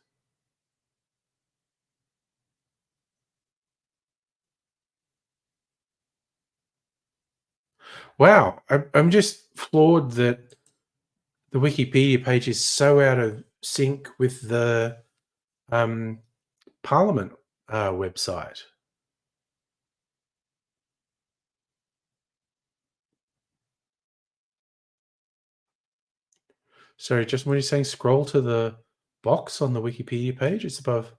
Wow, I'm just floored that the Wikipedia page is so out of sync with the Parliament website. Sorry, just when you're saying scroll to the box on the Wikipedia page, it's above.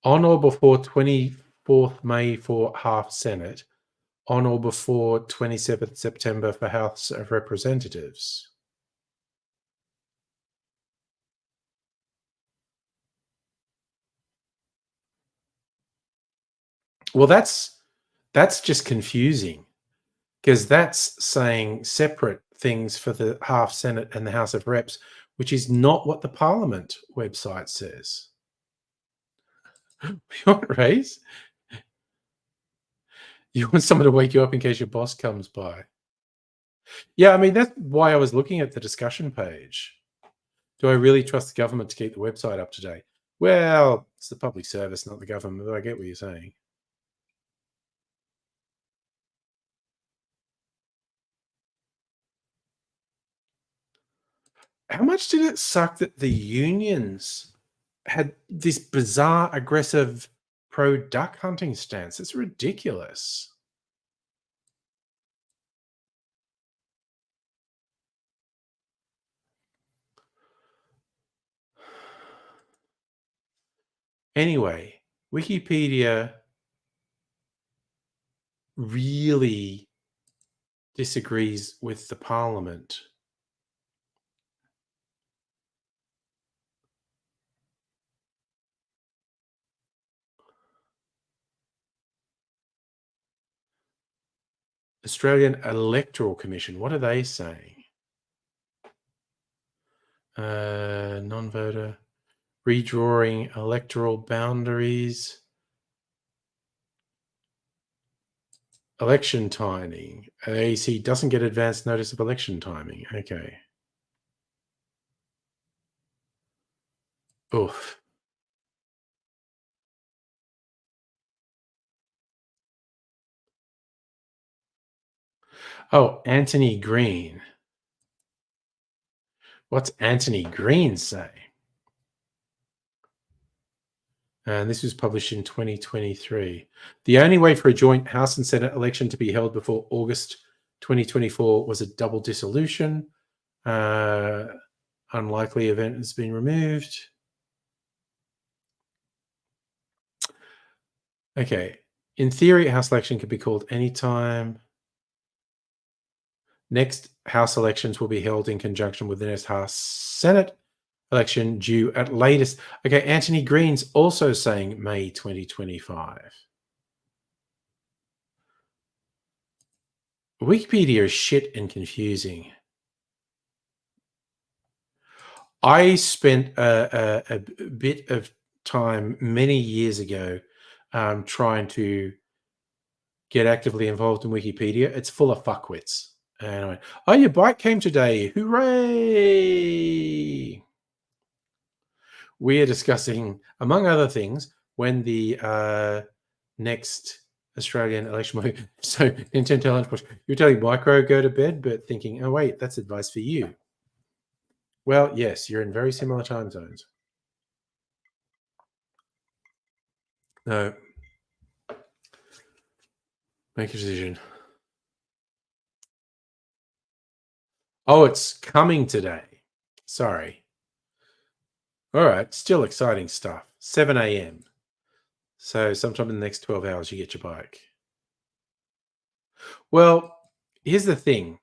On or before 24th May for half Senate, on or before 27th September for House of Representatives. Well, that's just confusing because that's saying separate things for the half Senate and the House of Reps, which is not what the Parliament website says. You want raise? You want someone to wake you up in case your boss comes by. Yeah, I mean, that's why I was looking at the discussion page. Do I really trust the government to keep the website up to date? Well, it's the public service, not the government, but I get what you're saying. How much did it suck that the unions had this bizarre, aggressive pro-duck hunting stance? It's ridiculous. Anyway, Wikipedia really disagrees with the Parliament. Australian Electoral Commission, what are they saying? Non-voter, redrawing electoral boundaries, election timing. AEC doesn't get advance notice of election timing. Okay. Oof. Oh, Anthony Green. What's Anthony Green say? And this was published in 2023. The only way for a joint House and Senate election to be held before August 2024 was a double dissolution. Unlikely event has been removed. Okay. In theory, a House election could be called anytime. Next House elections will be held in conjunction with the next House Senate election due at latest. Okay, Anthony Green's also saying May 2025. Wikipedia is shit and confusing. I spent a bit of time many years ago trying to get actively involved in Wikipedia. It's full of fuckwits. And I went, oh, your bike came today. Hooray! We are discussing, among other things, when the next Australian election. So, Nintendo Lunch Push. You're telling Micro go to bed, but thinking, oh, wait, that's advice for you. Well, yes, you're in very similar time zones. No. Make a decision. Oh, it's coming today. Sorry. All right. Still exciting stuff. 7 a.m. So sometime in the next 12 hours, you get your bike. Well, here's the thing.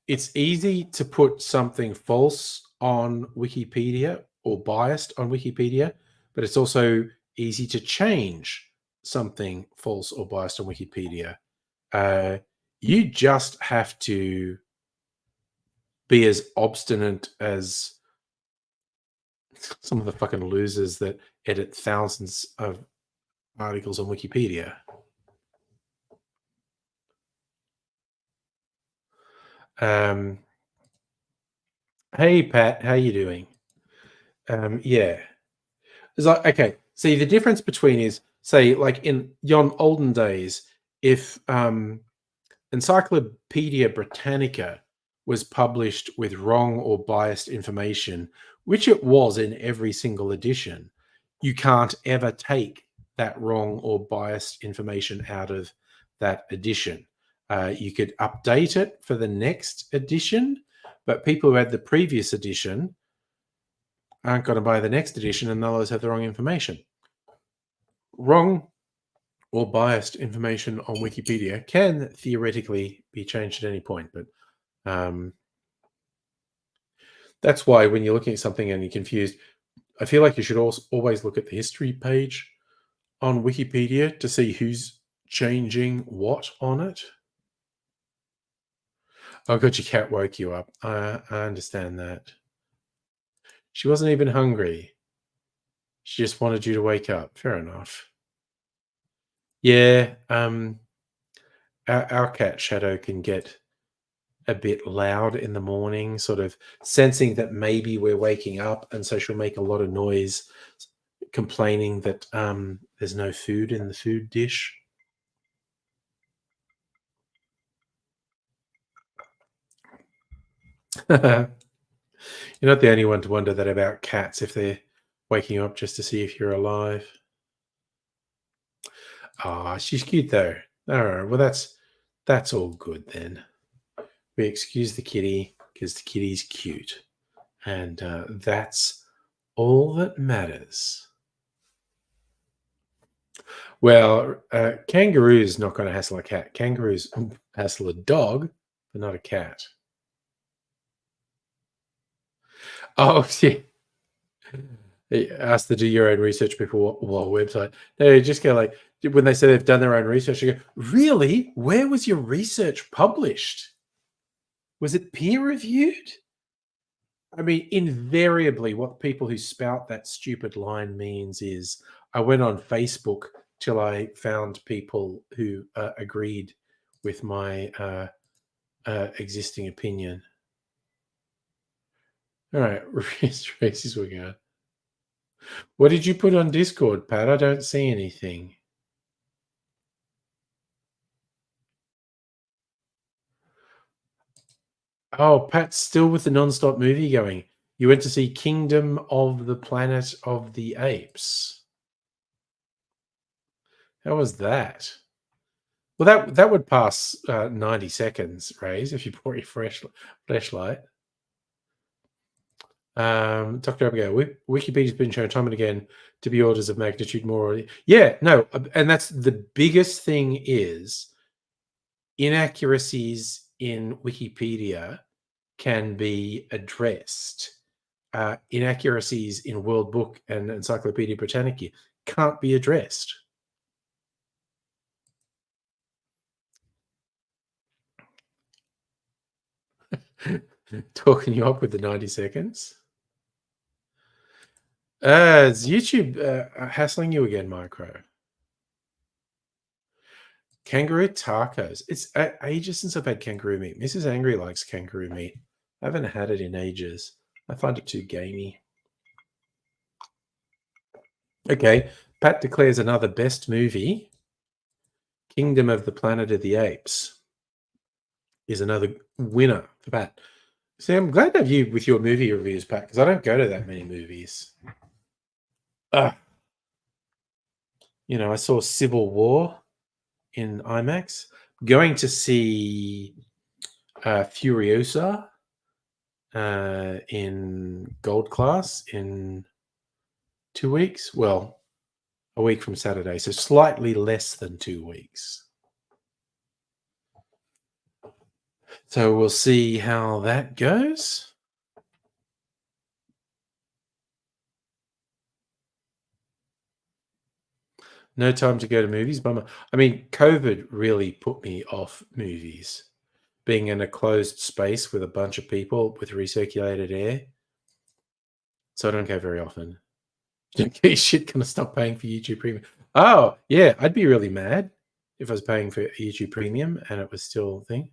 It's easy to put something false on Wikipedia or biased on Wikipedia, but it's also easy to change something false or biased on Wikipedia. You just have to be as obstinate as some of the fucking losers that edit thousands of articles on Wikipedia. Hey Pat, how you doing? Yeah, it's like, okay. See, the difference between is, say, like in yon olden days, if Encyclopedia Britannica was published with wrong or biased information, which it was in every single edition, you can't ever take that wrong or biased information out of that edition. You could update it for the next edition, but people who had the previous edition aren't going to buy the next edition, and they'll always have the wrong information. Wrong or biased information on Wikipedia can theoretically be changed at any point, but that's why when you're looking at something and you're confused, I feel like you should also always look at the history page on Wikipedia to see who's changing what on it. Oh, good, your cat woke you up. I understand that. She wasn't even hungry. She just wanted you to wake up. Fair enough. Yeah, our cat Shadow can get a bit loud in the morning, sort of sensing that maybe we're waking up, and so she'll make a lot of noise, complaining that there's no food in the food dish. You're not the only one to wonder that about cats, if they're waking you up just to see if you're alive. Ah, she's cute though. All right, well that's all good then. We excuse the kitty because the kitty's cute, and that's all that matters. Well, kangaroo's not going to hassle a cat. Kangaroos hassle a dog, but not a cat. Oh, yeah. Ask to do your own research before what website. No, just go like, when they say they've done their own research, you go, really? Where was your research published? Was it peer reviewed? I mean, invariably, what people who spout that stupid line means is, I went on Facebook till I found people who agreed with my existing opinion. All right, Tracy's working on. What did you put on Discord, Pat? I don't see anything. Oh, Pat's still with the non-stop movie going. You went to see Kingdom of the Planet of the Apes. How was that? Well, that would pass 90 seconds, Rays, if you brought your flashlight. Dr. Abigail, Wikipedia's been shown time and again to be orders of magnitude more. Yeah, no, and that's the biggest thing is inaccuracies in Wikipedia can be addressed. Inaccuracies in World Book and Encyclopedia Britannica can't be addressed. Talking you up with the 90 seconds. Is YouTube hassling you again, Micro? Kangaroo tacos. It's ages since I've had kangaroo meat. Mrs. Angry likes kangaroo meat. I haven't had it in ages. I find it too gamey. Okay, Pat declares another best movie. Kingdom of the Planet of the Apes is another winner for Pat. See, I'm glad to have you with your movie reviews, Pat, because I don't go to that many movies. I saw Civil War in IMAX. Going to see Furiosa in Gold Class in 2 weeks. Well, a week from Saturday, so slightly less than 2 weeks. So we'll see how that goes. No time to go to movies. Bummer. I mean, COVID really put me off movies. Being in a closed space with a bunch of people with recirculated air. So I don't go very often. Okay, shit, can I stop paying for YouTube Premium? Oh, yeah, I'd be really mad if I was paying for YouTube Premium and it was still a thing.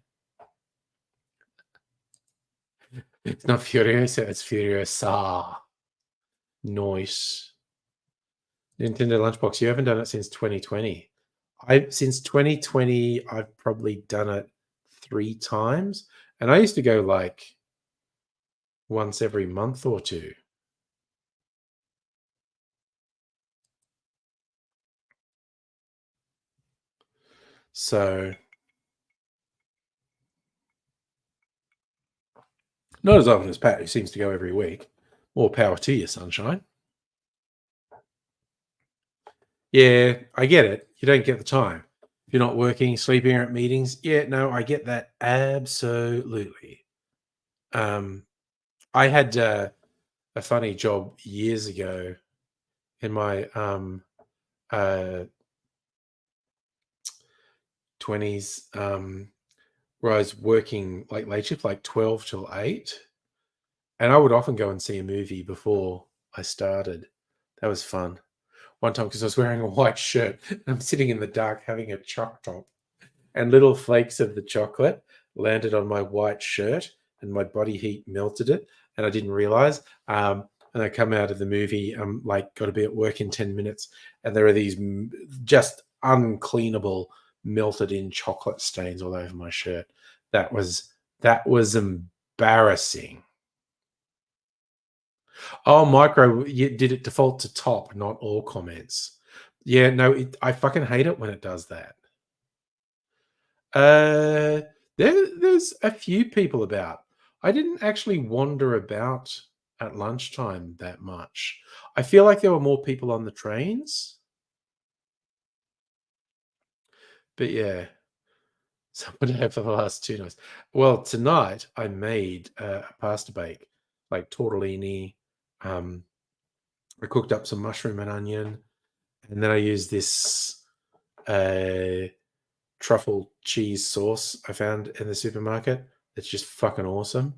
It's not Furiosa, it's Furiosa. Noise. Nintendo Lunchbox, you haven't done it since 2020. Since 2020, I've probably done it 3 times. And I used to go like once every month or 2. So not as often as Pat, who seems to go every week. More power to you, sunshine. Yeah, I get it. You don't get the time. If you're not working, sleeping, or at meetings. Yeah, no, I get that absolutely. I had a funny job years ago in my 20s, where I was working like late shift, like 12 till 8. And I would often go and see a movie before I started. That was fun. One time, because I was wearing a white shirt and I'm sitting in the dark having a choc top, and little flakes of the chocolate landed on my white shirt and my body heat melted it. And I didn't realize. And I come out of the movie, I'm like, got to be at work in 10 minutes. And there are these just uncleanable melted in chocolate stains all over my shirt. That was embarrassing. Oh, Micro, did it default to top, not all comments? Yeah, no, I fucking hate it when it does that. There's a few people about. I didn't actually wander about at lunchtime that much. I feel like there were more people on the trains. But yeah. So what did I have for the last 2 nights? Well, tonight I made a pasta bake, like tortellini. I cooked up some mushroom and onion, and then I used this truffle cheese sauce I found in the supermarket. It's just fucking awesome.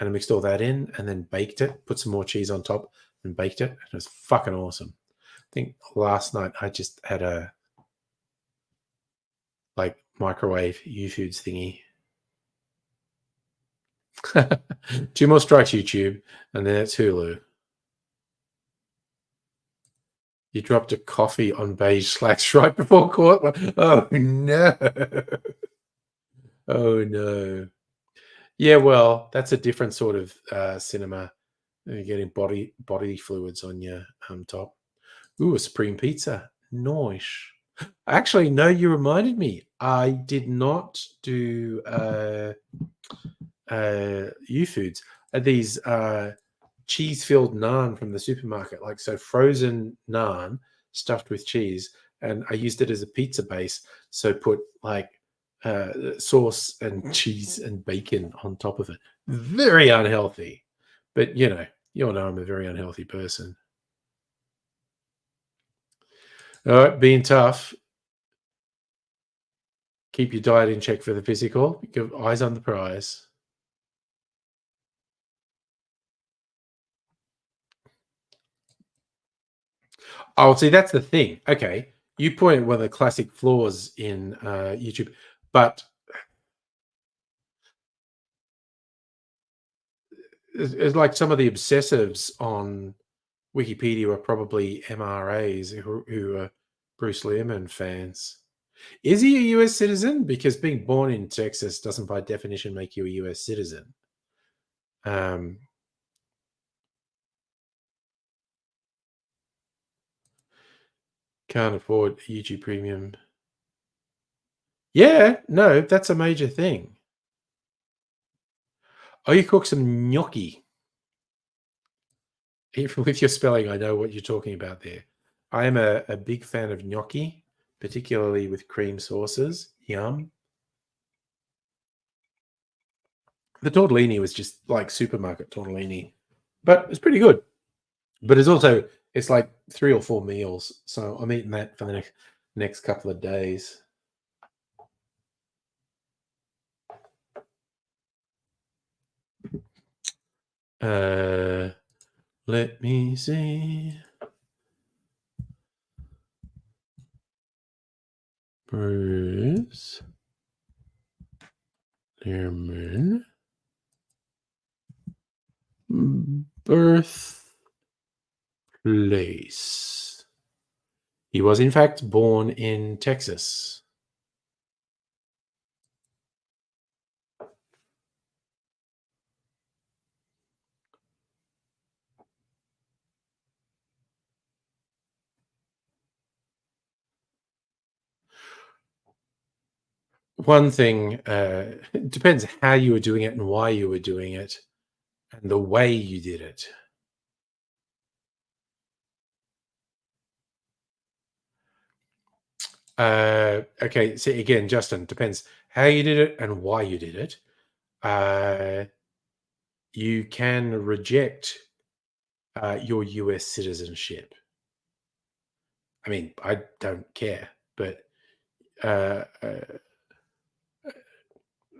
And I mixed all that in and then baked it, put some more cheese on top and baked it. And it was fucking awesome. I think last night I just had a like microwave U-Foods thingy. 2 more strikes, YouTube, and then it's Hulu. You dropped a coffee on beige slacks right before court. Oh no. Oh no. Yeah, well, that's a different sort of cinema. You're getting body fluids on your top. Ooh, a supreme pizza. Nice. Actually, no, you reminded me. I did not do U-Foods. These cheese-filled naan from the supermarket, like so frozen naan stuffed with cheese, and I used it as a pizza base. So put like sauce and cheese and bacon on top of it. Very unhealthy. But you all know I'm a very unhealthy person. All right, being tough. Keep your diet in check for the physical. Give eyes on the prize. Oh, see, that's the thing. Okay, you point at one of the classic flaws in YouTube, but it's like some of the obsessives on Wikipedia are probably MRAs who are Bruce Lehrman fans. Is he a US citizen? Because being born in Texas doesn't by definition make you a US citizen. Um, can't afford YouTube Premium. Yeah, no, that's a major thing. Oh, you cook some gnocchi. Even with your spelling, I know what you're talking about there. I am a big fan of gnocchi, particularly with cream sauces. Yum. The tortellini was just like supermarket tortellini, but it's pretty good. But it's like 3 or 4 meals, so I'm eating that for the next couple of days. Let me see. Bruce Lehrman birthplace. He was in fact born in Texas. One thing, it depends how you were doing it and why you were doing it and the way you did it. Okay, see again, Justin, depends how you did it and why you did it. You can reject your US citizenship. I mean, I don't care, but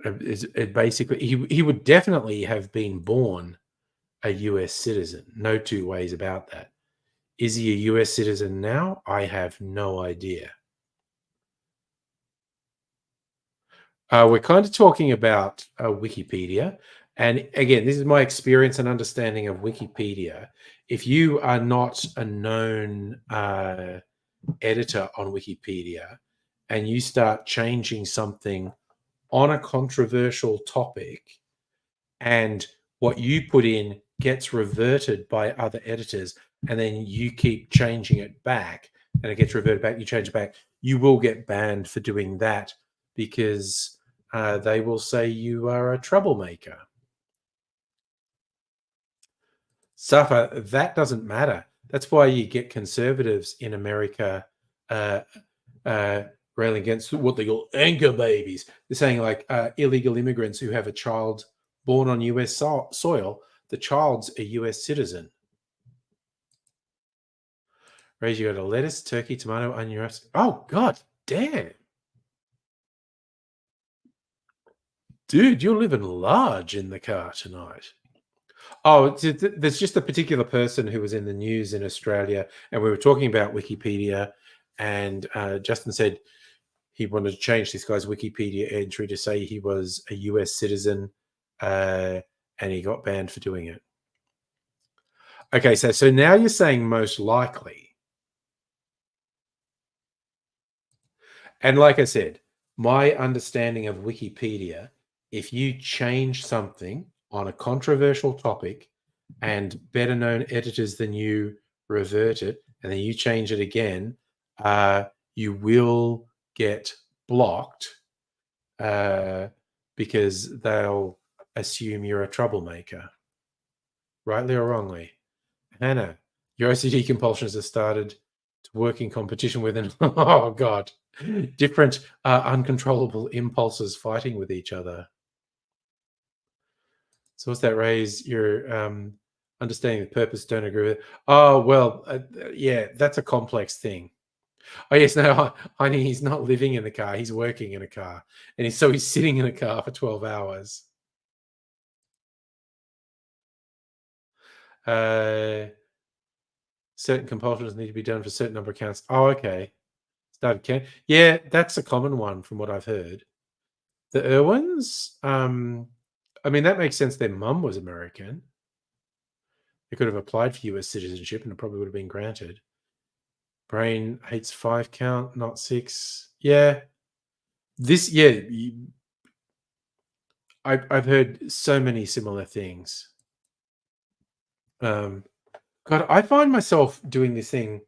it basically he would definitely have been born a US citizen. No two ways about that. Is he a US citizen now? I have no idea. We're kind of talking about Wikipedia. And again, this is my experience and understanding of Wikipedia. If you are not a known editor on Wikipedia and you start changing something on a controversial topic and what you put in gets reverted by other editors and then you keep changing it back and it gets reverted back, you change it back, you will get banned for doing that because they will say you are a troublemaker. Safa, that doesn't matter. That's why you get conservatives in America railing against what they call anchor babies. They're saying like illegal immigrants who have a child born on US soil, the child's a US citizen. Raise, you got a lettuce, turkey, tomato, onion. Oh, God damn. Dude, you're living large in the car tonight. Oh, there's just a particular person who was in the news in Australia, and we were talking about Wikipedia, and Justin said he wanted to change this guy's Wikipedia entry to say he was a US citizen, and he got banned for doing it. Okay, so now you're saying most likely. And like I said, my understanding of Wikipedia, if you change something on a controversial topic and better known editors than you revert it, and then you change it again, you will get blocked because they'll assume you're a troublemaker. Rightly or wrongly? Hannah, your OCD compulsions have started. to work in competition with an oh god, different uncontrollable impulses fighting with each other. So what's that, Raise your understanding the purpose? Don't agree with it. Oh well, yeah, that's a complex thing. Oh yes, no, honey, he's not living in the car; he's working in a car, and he's sitting in a car for 12 hours. Uh, certain compulsions need to be done for a certain number of counts. Oh, okay. Started count. Yeah, that's a common one from what I've heard. The Irwins, I mean, that makes sense. Their mum was American. They could have applied for US citizenship and it probably would have been granted. Brain hates 5 count, not 6. Yeah. Yeah, I've heard so many similar things. God, I find myself doing this thing,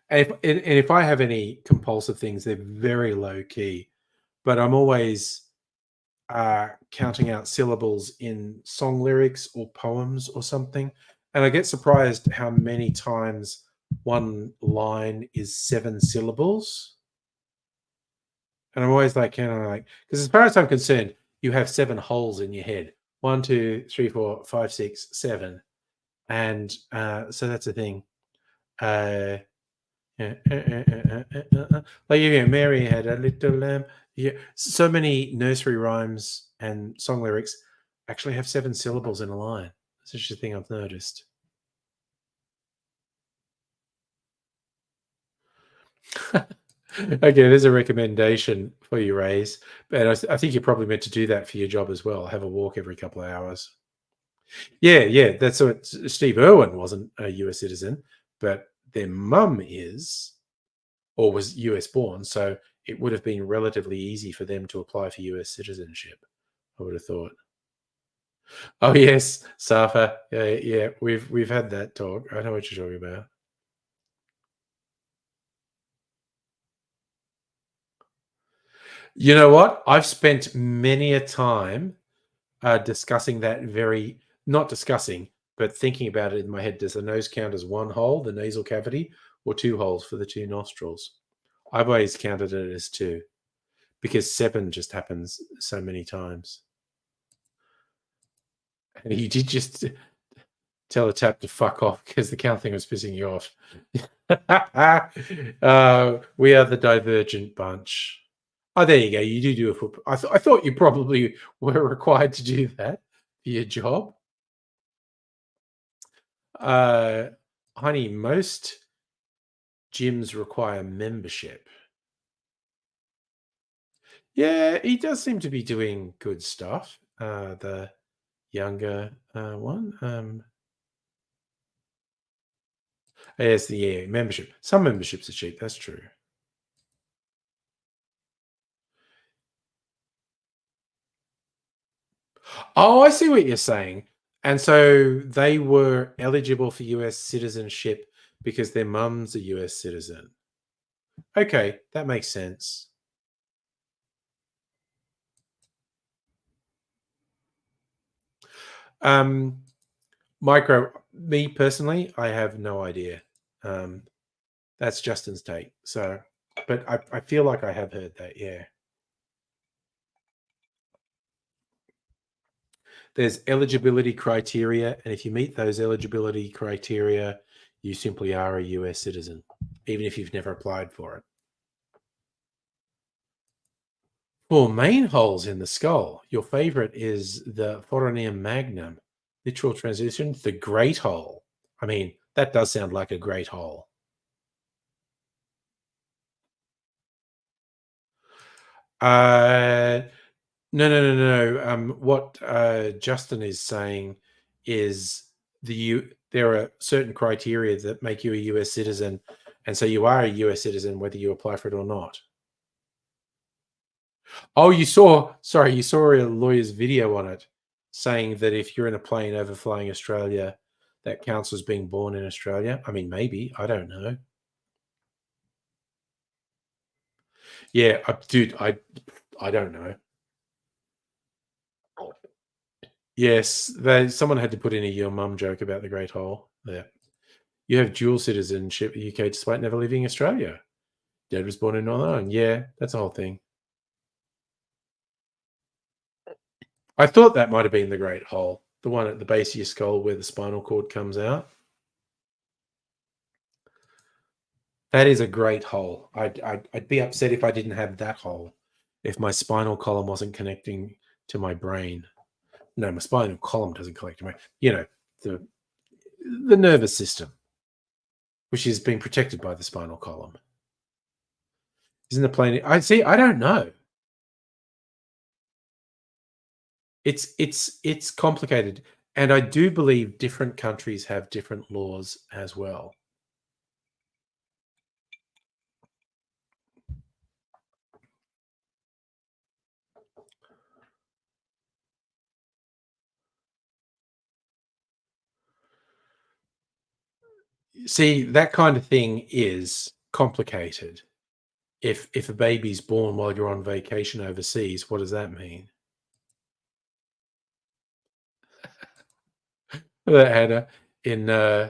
and if I have any compulsive things, they're very low key, but I'm always counting out syllables in song lyrics or poems or something. And I get surprised how many times one line is 7 syllables. And I'm always like, because as far as I'm concerned, you have 7 holes in your head. 1, 2, 3, 4, 5, 6, 7. And so that's the thing. Like, Mary had a little lamb. Yeah, so many nursery rhymes and song lyrics actually have 7 syllables in a line. That's just a thing I've noticed. Okay, there's a recommendation for you, Rays. And I think you're probably meant to do that for your job as well. Have a walk every couple of hours. Yeah, that's what Steve Irwin wasn't a US citizen, but their mum is, or was US born. So it would have been relatively easy for them to apply for US citizenship, I would have thought. Oh yes, Safa. Yeah, we've had that talk. I know what you're talking about. You know what? I've spent many a time discussing that very, not discussing, but thinking about it in my head. Does the nose count as one hole, the nasal cavity, or 2 holes for the 2 nostrils? I've always counted it as 2 because 7 just happens so many times. And you did just tell a tap to fuck off because the count thing was pissing you off. We are the divergent bunch. Oh, there you go. You do a foot. I thought you probably were required to do that for your job. Uh, Honey, most gyms require membership. Yeah, he does seem to be doing good stuff. The younger one. Yes, the membership. Some memberships are cheap. That's true. Oh, I see what you're saying. And so they were eligible for US citizenship because their mum's a US citizen. Okay, that makes sense. Um, me personally, I have no idea. That's Justin's take. So, but I feel like I have heard that. Yeah. There's eligibility criteria, and if you meet those eligibility criteria, you simply are a US citizen, even if you've never applied for it. For main holes in the skull, your favorite is the Foraneum magnum. Literal transition, the great hole. I mean, that does sound like a great hole. No, no. What Justin is saying is there are certain criteria that make you a US citizen, and so you are a US citizen whether you apply for it or not. Oh, you saw a lawyer's video on it saying that if you're in a plane overflying Australia, that counts as being born in Australia. I mean, maybe, I don't know. Yeah, dude, I don't know. Yes, someone had to put in a your mum joke about the Great Hole. Yeah. You have dual citizenship in the UK despite never leaving Australia. Dad was born in Northern Ireland. Yeah, that's the whole thing. I thought that might have been the Great Hole, the one at the base of your skull where the spinal cord comes out. That is a great hole. I'd be upset if I didn't have that hole, if my spinal column wasn't connecting to my brain. No, my spinal column doesn't connect to my, the the nervous system, which is being protected by the spinal column. Isn't the plane? I see. I don't know. It's complicated, and I do believe different countries have different laws as well. See, that kind of thing is complicated. If a baby's born while you're on vacation overseas, what does that mean? That Hannah in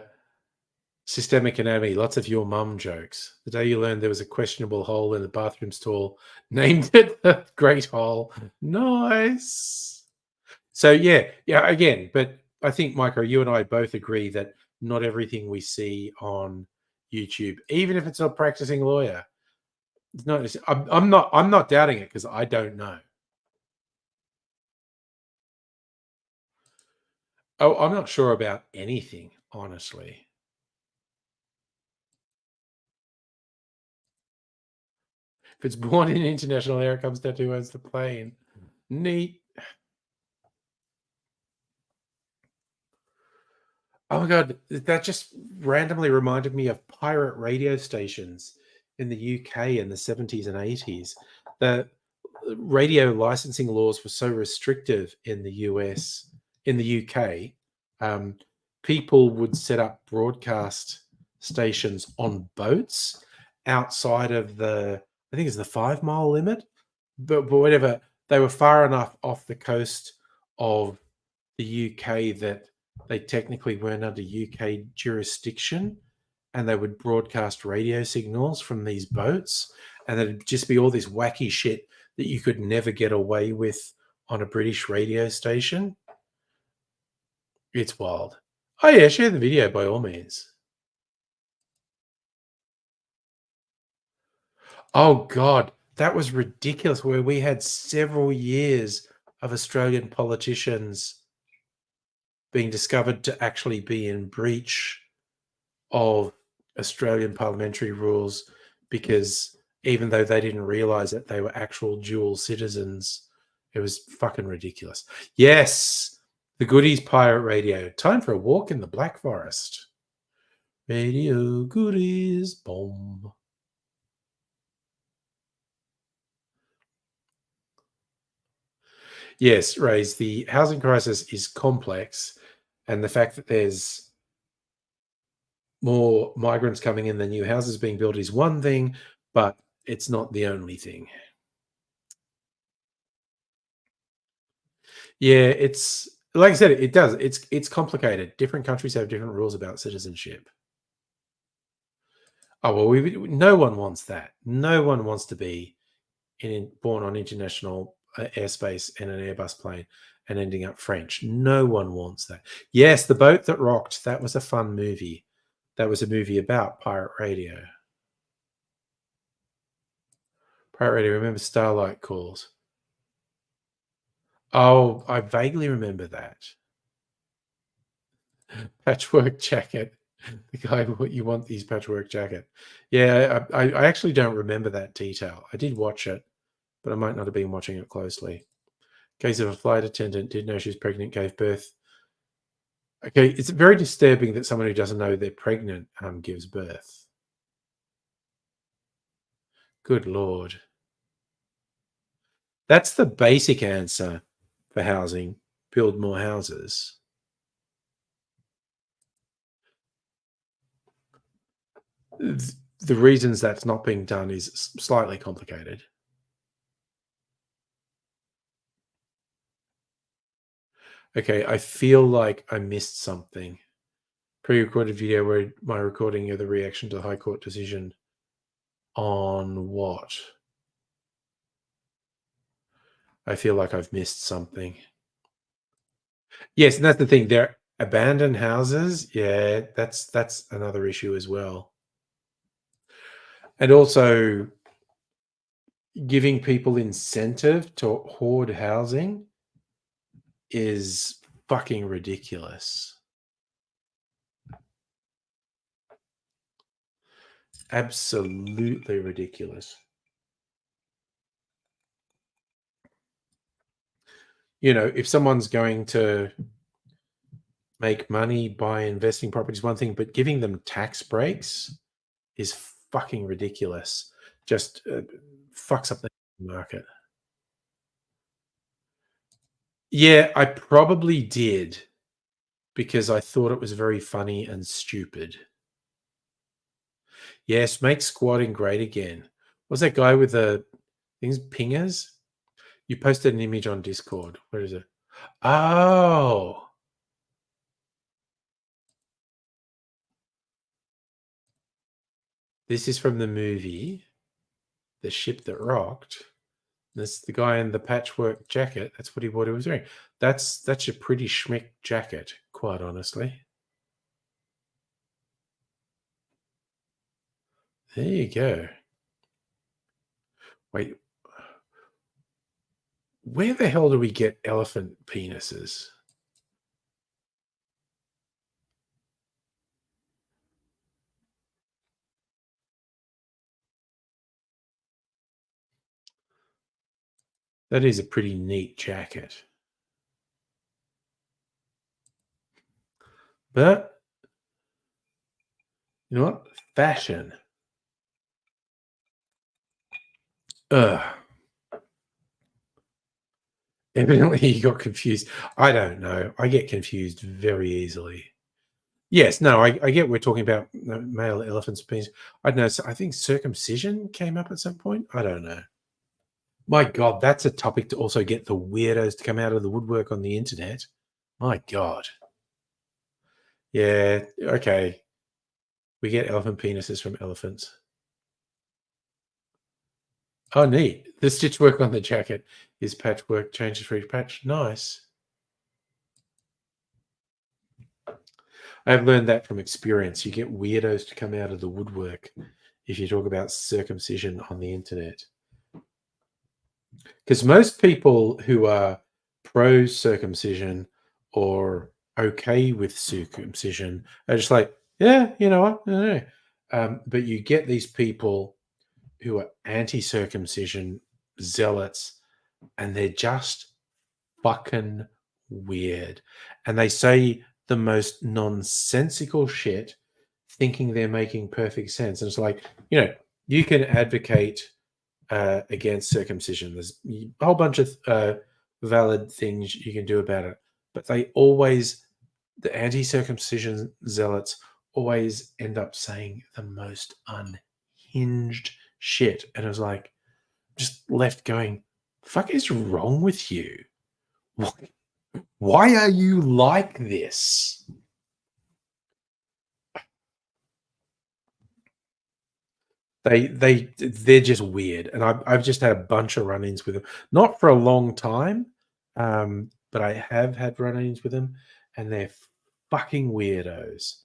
Systemic Anatomy, lots of your mum jokes. The day you learned there was a questionable hole in the bathroom stall, named it the Great Hole. Nice. So yeah, again, but I think Micro, you and I both agree that not everything we see on YouTube, even if it's a practicing lawyer, it's not. I'm not doubting it because I don't know. Oh, I'm not sure about anything, honestly. If it's born in international air, it comes down to who owns the plane. Neat. Oh my god, that just randomly reminded me of pirate radio stations in the UK in the 70s and 80s. The radio licensing laws were so restrictive in the US, in the UK. People would set up broadcast stations on boats outside of I think it's the 5 mile limit, but whatever. They were far enough off the coast of the UK that they technically weren't under UK jurisdiction, and they would broadcast radio signals from these boats, and there'd just be all this wacky shit that you could never get away with on a British radio station. It's wild. Oh yeah, share the video by all means. Oh god, that was ridiculous. Where we had several years of Australian politicians being discovered to actually be in breach of Australian parliamentary rules because even though they didn't realize that they were actual dual citizens, it was fucking ridiculous. Yes, the Goodies Pirate Radio. Time for a walk in the Black Forest. Radio Goodies. Boom. Yes, Rays, the housing crisis is complex, and the fact that there's more migrants coming in than new houses being built is one thing, but it's not the only thing. Yeah, it's like I said, it does. It's complicated. Different countries have different rules about citizenship. Oh well, no one wants that. No one wants to be born on international airspace in an Airbus plane and ending up French. No one wants that. Yes, The Boat That Rocked. That was a fun movie. That was a movie about pirate radio. Pirate radio. Remember Starlight Calls? Oh, I vaguely remember that. Patchwork jacket. The guy what you want these patchwork jacket. Yeah, I actually don't remember that detail. I did watch it, but I might not have been watching it closely. Case of a flight attendant didn't know she was pregnant, gave birth. Okay, it's very disturbing that someone who doesn't know they're pregnant gives birth. Good Lord. That's the basic answer for housing. Build more houses. The reasons that's not being done is slightly complicated. Okay, I feel like I missed something. pre-recorded video where my recording of the reaction to the High Court decision on what? I feel like I've missed something. Yes, and that's the thing. They're abandoned houses. Yeah, that's another issue as well. And also giving people incentive to hoard housing is fucking ridiculous. Absolutely ridiculous. You know, if someone's going to make money by investing property is one thing, but giving them tax breaks is fucking ridiculous. Just fucks up the market. Yeah, I probably did because I thought it was very funny and stupid. Yes, make squatting great again. What's that guy with the things? Pingers? You posted an image on Discord. Where is it? Oh. This is from the movie The Ship That Rocked. This the guy in the patchwork jacket. That's what he was wearing. That's a pretty schmick jacket, quite honestly. There you go. Wait, where the hell do we get elephant penises? That is a pretty neat jacket. But you know what? Fashion. Ugh. Evidently he got confused. I don't know. I get confused very easily. Yes, no, I get we're talking about male elephants' penis. I don't know. I think circumcision came up at some point. I don't know. My God, that's a topic to also get the weirdos to come out of the woodwork on the internet. My God. Yeah, okay. We get elephant penises from elephants. Oh, neat. The stitch work on the jacket is patchwork, changes for each patch. Nice. I've learned that from experience. You get weirdos to come out of the woodwork if you talk about circumcision on the internet. Because most people who are pro circumcision or okay with circumcision are just like, yeah, you know what? No. But you get these people who are anti-circumcision zealots, and they're just fucking weird. And they say the most nonsensical shit, thinking they're making perfect sense. And it's like, you know, you can advocate against circumcision. There's a whole bunch of valid things you can do about it. But they always, the anti-circumcision zealots always end up saying the most unhinged shit. And it was like, just left going, fuck is wrong with you? Why are you like this? They're just weird, and I've just had a bunch of run-ins with them. Not for a long time, but I have had run-ins with them, and they're fucking weirdos,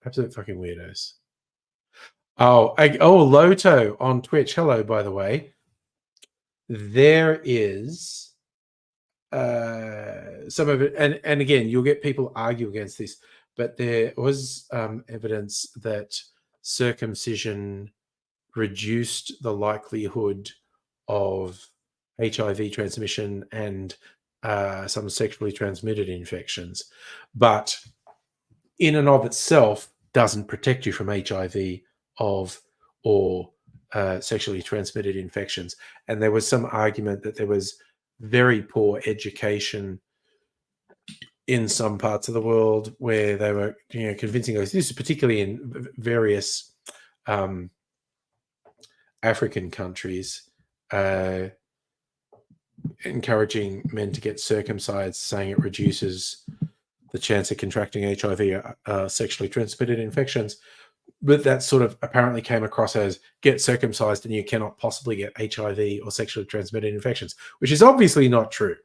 absolute fucking weirdos. Oh, Loto on Twitch. Hello, by the way. There is some of it, and again, you'll get people argue against this, but there was evidence that circumcision reduced the likelihood of HIV transmission and some sexually transmitted infections, but in and of itself doesn't protect you from HIV or sexually transmitted infections. And there was some argument that there was very poor education in some parts of the world where they were, you know, convincing us. This is particularly in various African countries, encouraging men to get circumcised, saying it reduces the chance of contracting HIV, sexually transmitted infections. But that sort of apparently came across as get circumcised and you cannot possibly get HIV or sexually transmitted infections, which is obviously not true.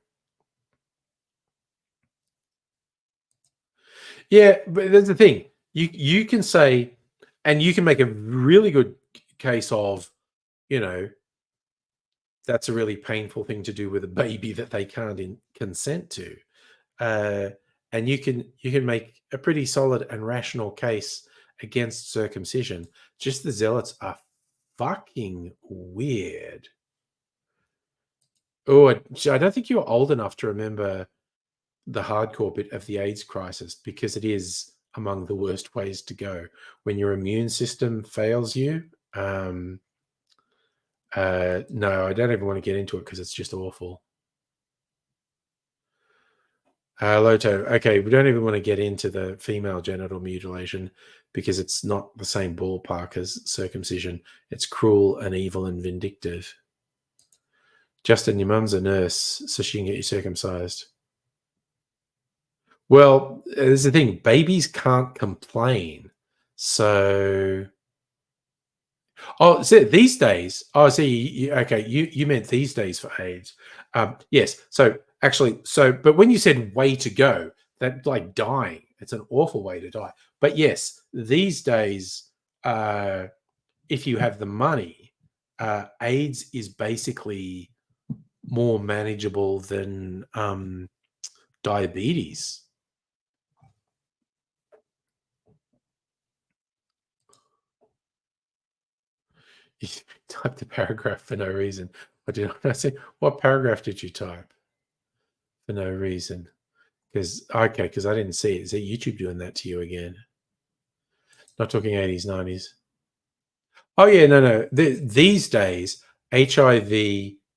Yeah, but there's the thing. You can say, and you can make a really good case of, you know, that's a really painful thing to do with a baby that they can't consent to. Uh, and you can make a pretty solid and rational case against circumcision. Just the zealots are fucking weird. Oh, I don't think you're old enough to remember the hardcore bit of the AIDS crisis, because it is among the worst ways to go when your immune system fails you. No, I don't even want to get into it because it's just awful. Loto, okay, we don't even want to get into the female genital mutilation because it's not the same ballpark as circumcision. It's cruel and evil and vindictive. Justin, your mum's a nurse, so she can get you circumcised. Well, there's the thing, babies can't complain. So, so these days, okay, you meant these days for AIDS. Yes, so actually, but when you said way to go, that like dying, it's an awful way to die. But yes, these days, if you have the money, AIDS is basically more manageable than diabetes. You typed a paragraph for no reason. What did I say? What paragraph did you type for no reason? Because I didn't see it. Is it YouTube doing that to you again? Not talking 80s, 90s. Oh yeah, no. These days, HIV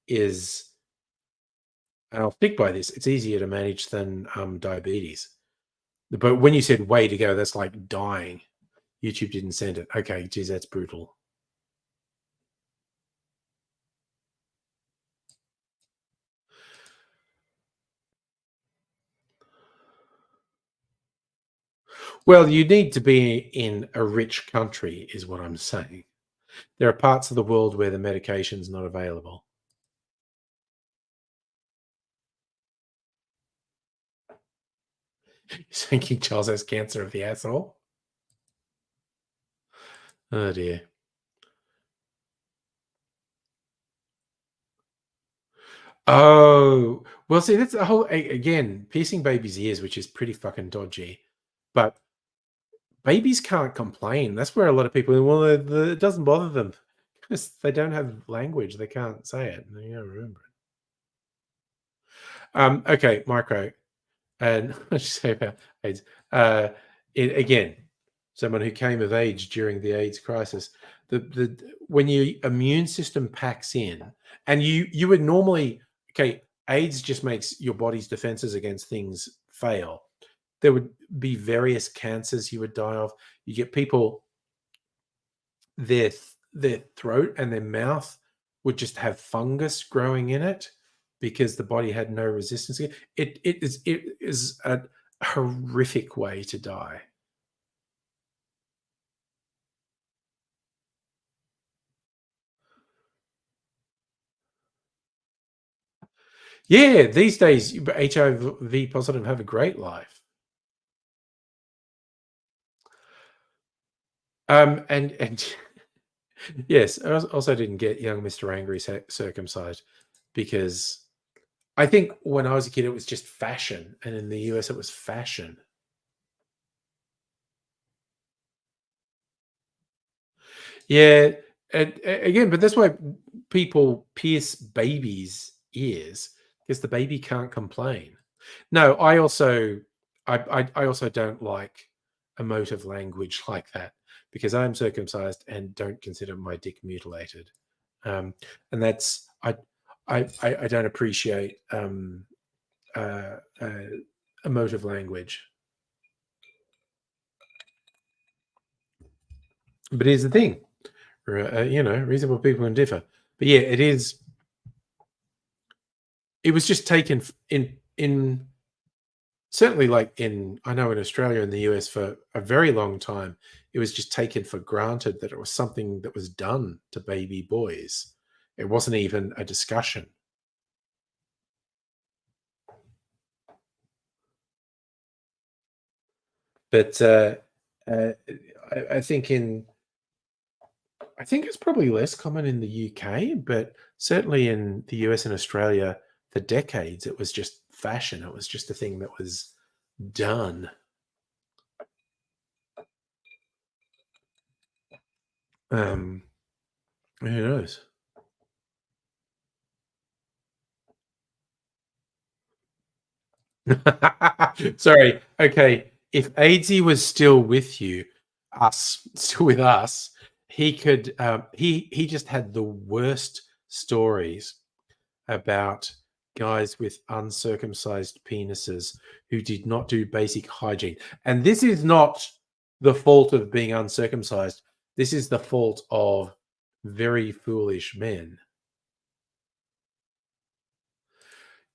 is, and I'll stick by this, it's easier to manage than diabetes. But when you said way to go, that's like dying. YouTube didn't send it. Okay, geez, that's brutal. Well, you need to be in a rich country, is what I'm saying. There are parts of the world where the medication's not available. You saying King Charles has cancer of the asshole? Oh dear. Oh, well, see, that's the whole again, piercing babies' ears, which is pretty fucking dodgy. But babies can't complain. That's where a lot of people, well, it doesn't bother them because they don't have language. They can't say it. They don't remember it. Okay, micro. And what did you say about AIDS? Again, someone who came of age during the AIDS crisis. The when your immune system packs in, and you would normally, okay, AIDS just makes your body's defenses against things fail. There would be various cancers you would die of. You get people, their throat and their mouth would just have fungus growing in it because the body had no resistance. It is a horrific way to die. Yeah, these days HIV positive have a great life. And yes, I also didn't get young Mr. Angry circumcised because I think when I was a kid it was just fashion, and in the US it was fashion. Yeah, and again, but that's why people pierce babies' ears, because the baby can't complain. No, I also don't like emotive language like that because I'm circumcised and don't consider my dick mutilated, and that's I don't appreciate uh, uh, emotive language. But here's the thing, reasonable people can differ. But yeah, it is. It was just taken in certainly like I know in Australia and the US for a very long time, it was just taken for granted that it was something that was done to baby boys. It wasn't even a discussion. But uh, I think I think it's probably less common in the UK, but certainly in the US and Australia for decades, it was just fashion. It was just a thing that was done. Um, who knows? Sorry. Okay. If Aidsy was still with you, still with us, he could. He just had the worst stories about guys with uncircumcised penises who did not do basic hygiene. And this is not the fault of being uncircumcised. This is the fault of very foolish men.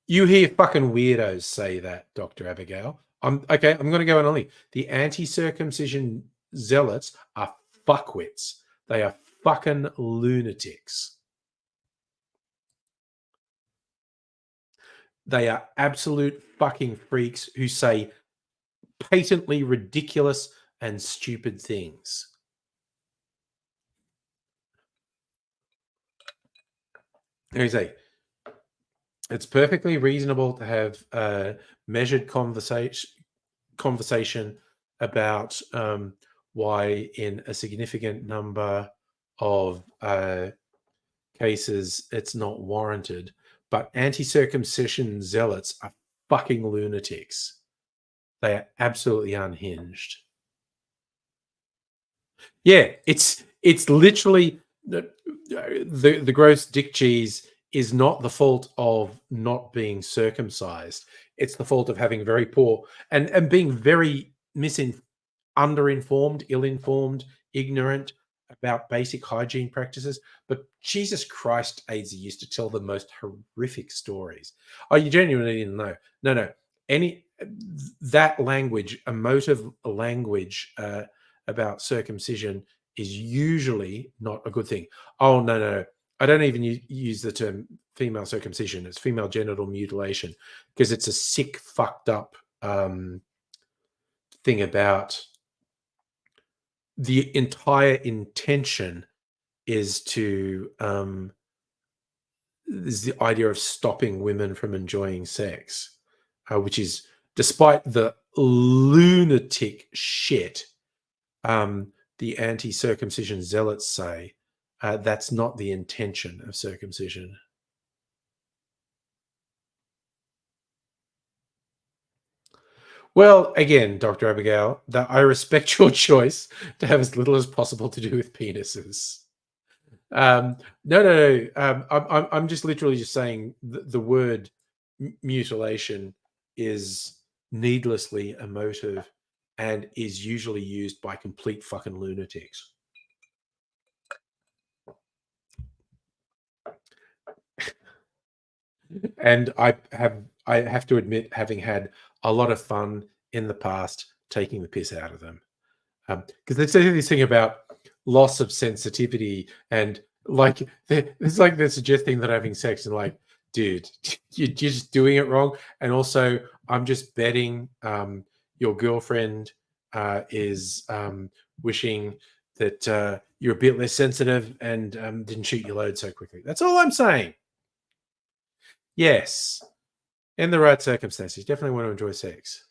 You hear fucking weirdos say that, Dr. Abigail. I'm okay. I'm going to go on a link. The anti-circumcision zealots are fuckwits. They are fucking lunatics. They are absolute fucking freaks who say patently ridiculous and stupid things. They say it's perfectly reasonable to have a measured conversation about why, in a significant number of cases, it's not warranted. But anti-circumcision zealots are fucking lunatics. They are absolutely unhinged. Yeah, it's literally the gross dick cheese is not the fault of not being circumcised. It's the fault of having very poor and being very underinformed, ill-informed, ignorant about basic hygiene practices. But Jesus Christ, AIDS used to tell the most horrific stories. Oh, you genuinely didn't know? No, no. Any that language, emotive language about circumcision, is usually not a good thing. Oh no, no, no. I don't even use the term female circumcision. It's female genital mutilation because it's a sick, fucked up thing about the entire intention is to is the idea of stopping women from enjoying sex, which is despite the lunatic shit the anti-circumcision zealots say, that's not the intention of circumcision. Well, again, Dr. Abigail, I respect your choice to have as little as possible to do with penises. No, no, no. I'm just literally just saying the word mutilation is needlessly emotive and is usually used by complete fucking lunatics. And I have to admit, having had a lot of fun in the past taking the piss out of them. Because they say this thing about loss of sensitivity and like it's like they're suggesting that having sex and like, dude, you're just doing it wrong. And also, I'm just betting your girlfriend is wishing that you're a bit less sensitive and didn't shoot your load so quickly. That's all I'm saying. Yes, in the right circumstances, definitely want to enjoy sex.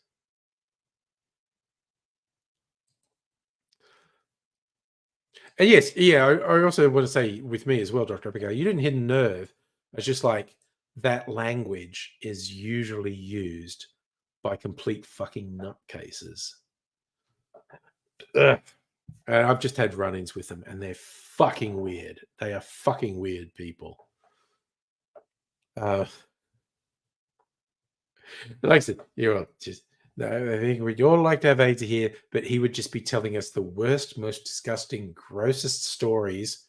And yes, yeah, I also want to say with me as well, Dr. Abigail, you didn't hit a nerve. It's just like that language is usually used by complete fucking nutcases. Ugh. And I've just had run-ins with them, and they're fucking weird. They are fucking weird people. Like I said, you're just no. I think we'd all like to have Ada here, but he would just be telling us the worst, most disgusting, grossest stories.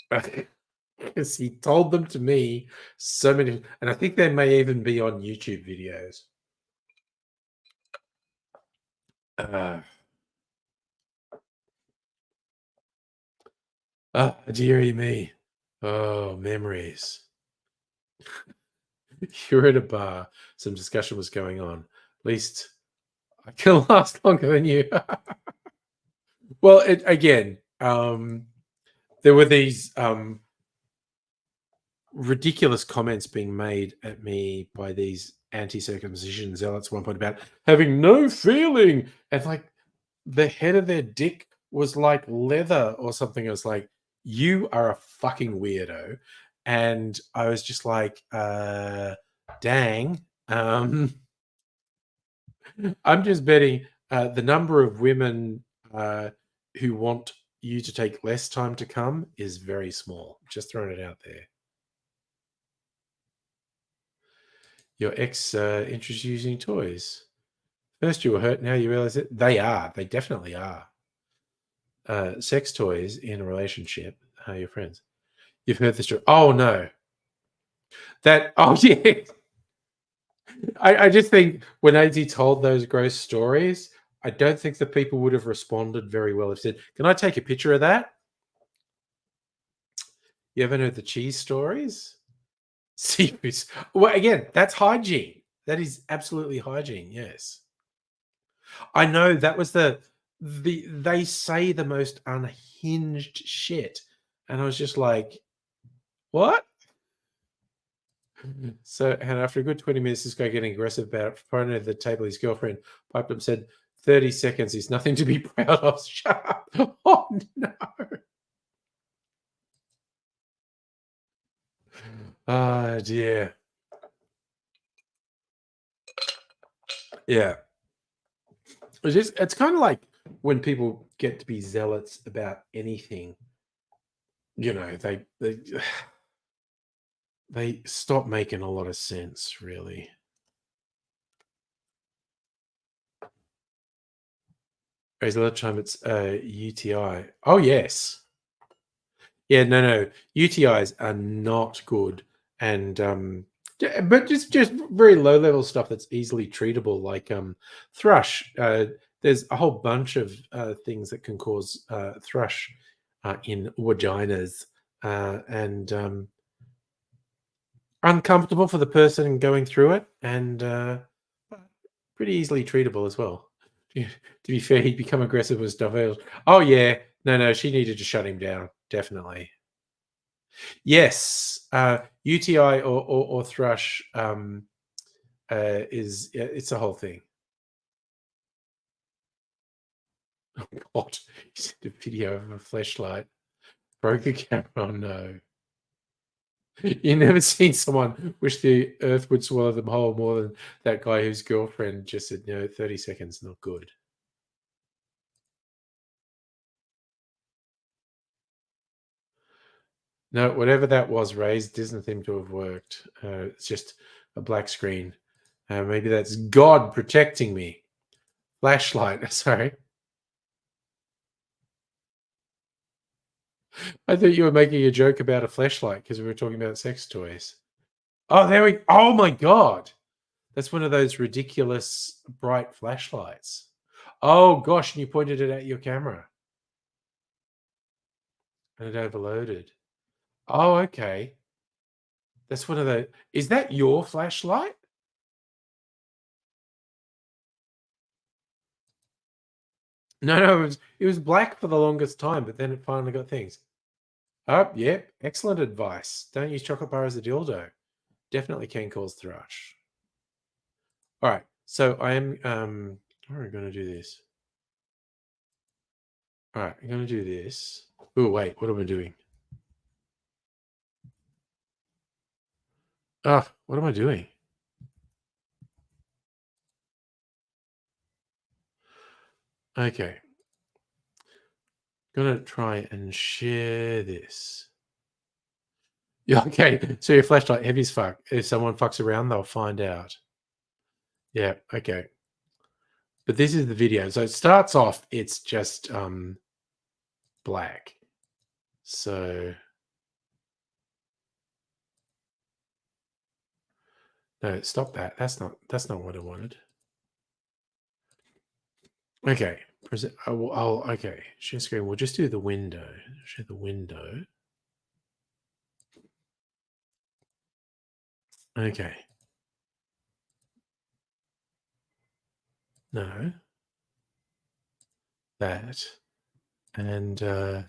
Because he told them to me so many, and I think they may even be on YouTube videos. Uh, dearie me. Oh, memories. You're at a bar. Some discussion was going on. At least I can last longer than you. Well, again, there were these ridiculous comments being made at me by these anti-circumcision zealots at one point about having no feeling, and like the head of their dick was like leather or something. I was like, you are a fucking weirdo. And I was just like, dang. I'm just betting the number of women who want you to take less time to come is very small. Just throwing it out there. Your ex introducing toys. First you were hurt, now you realize it. They are. They definitely are. Sex toys in a relationship are your friends. You've heard this story. Oh no. Oh yeah. I just think when AZ told those gross stories, I don't think the people would have responded very well if said, "Can I take a picture of that?" You ever heard the cheese stories? Serious. Well, again, that's hygiene. That is absolutely hygiene. Yes, I know that was they say the most unhinged shit, and I was just like, what? So, and after a good 20 minutes, this guy getting aggressive about it, pointed at the table, his girlfriend piped up and said, 30 seconds is nothing to be proud of. Shut up. Oh, no. Oh, dear. Yeah. It's kind of like when people get to be zealots about anything, they they stop making a lot of sense, really. Whereas a lot of time it's UTI. Oh, yes. Yeah, no. UTIs are not good, and but just very low level stuff that's easily treatable, like thrush. There's a whole bunch of things that can cause thrush in vaginas, and uncomfortable for the person going through it, and pretty easily treatable as well. To be fair, he'd become aggressive with stuff else. Oh yeah, no, she needed to shut him down, definitely. Yes, UTI or thrush is it's a whole thing. Oh God, you sent a video of a flashlight, broke a camera. Oh no, you never seen someone wish the earth would swallow them whole more than that guy whose girlfriend just said, no, 30 seconds, not good. No, whatever that was, raised doesn't seem to have worked. It's just a black screen. Maybe that's God protecting me. Flashlight, sorry. I thought you were making a joke about a flashlight because we were talking about sex toys. Oh, oh my God. That's one of those ridiculous bright flashlights. Oh gosh, and you pointed it at your camera and it overloaded. Oh, okay. That's one of the Is that your flashlight? No, it was black for the longest time, but then it finally got things. Oh, yeah, excellent advice. Don't use chocolate bar as a dildo. Definitely can cause thrush. All right, so I am how are we going to do this? All right, I'm going to do this. Oh, wait, what am I doing? Ah, what am I doing? Okay. Gonna try and share this. Yeah, okay. So your flashlight heavy as fuck. If someone fucks around, they'll find out. Yeah, okay. But this is the video. So it starts off, it's just black. So no, stop that. That's not what I wanted. Okay. Okay. Share screen. We'll just do the window. Share the window. Okay. No. That. And so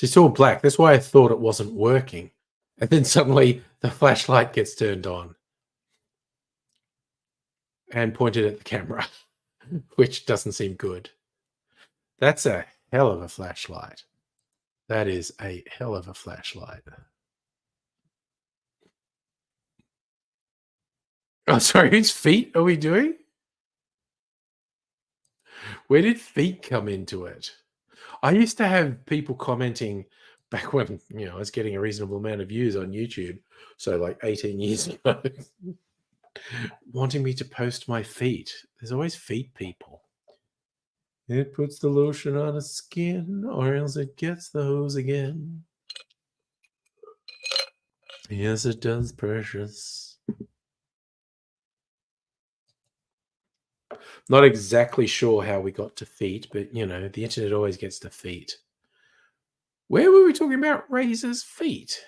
it's all black. That's why I thought it wasn't working. And then suddenly the flashlight gets turned on and pointed at the camera, which doesn't seem good. That's a hell of a flashlight. That is a hell of a flashlight. Oh, sorry, whose feet are we doing? Where did feet come into it? I used to have people commenting back when, I was getting a reasonable amount of views on YouTube. So like 18 years ago, wanting me to post my feet. There's always feet people. It puts the lotion on its skin, or else it gets the hose again. Yes, it does, precious. Not exactly sure how we got to feet, but the internet always gets to feet. Where were we talking about Razor's feet?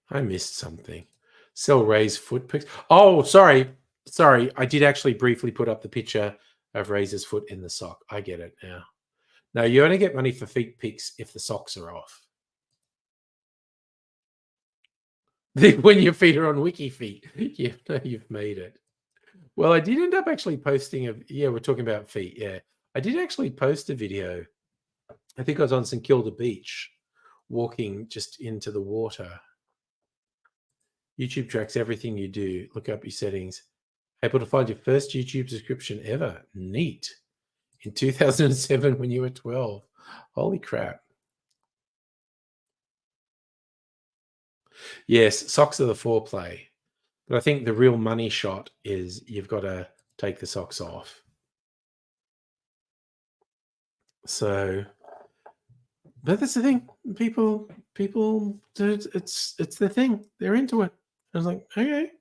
I missed something. Sell Ray's foot pics. Oh, sorry. I did actually briefly put up the picture of Razor's foot in the sock. I get it now. No, you only get money for feet pics if the socks are off. When your feet are on WikiFeet, you've made it. Well, I did end up actually posting we're talking about feet. Yeah, I did actually post a video. I think I was on St Kilda Beach, walking just into the water. YouTube tracks everything you do. Look up your settings. Able to find your first YouTube subscription ever. Neat. In 2007 when you were 12. Holy crap. Yes, socks are the foreplay. But I think the real money shot is you've got to take the socks off. So, but that's the thing. People, it's the thing. They're into it. I was like, okay,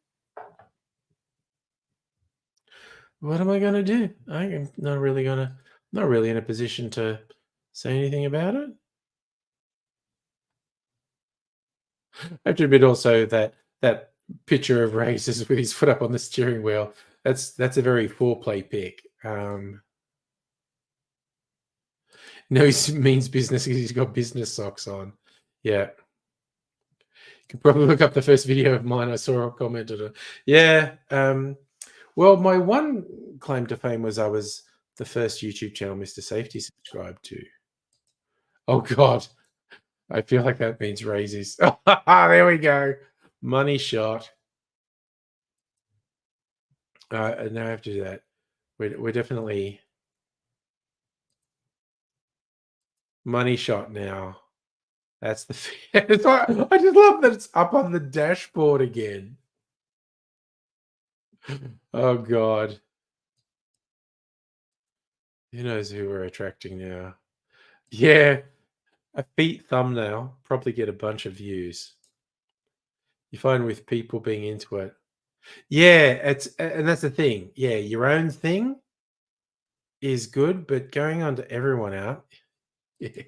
what am I going to do? I'm not really in a position to say anything about it. I have to admit also that picture of Razors with his foot up on the steering wheel. That's a very foreplay pic. No, he means business because he's got business socks on. Yeah. You can probably look up the first video of mine. I saw a comment on it. Yeah. Well, my one claim to fame was I was the first YouTube channel Mr. Safety subscribed to. Oh God. I feel like that means raises. There we go. Money shot. And now I have to do that. We're definitely money shot now. That's the. I just love that it's up on the dashboard again. Oh God. Who knows who we're attracting now? Yeah, a feet thumbnail probably get a bunch of views. You find with people being into it. Yeah, and that's the thing. Yeah, your own thing is good, but going on to everyone out, yeah,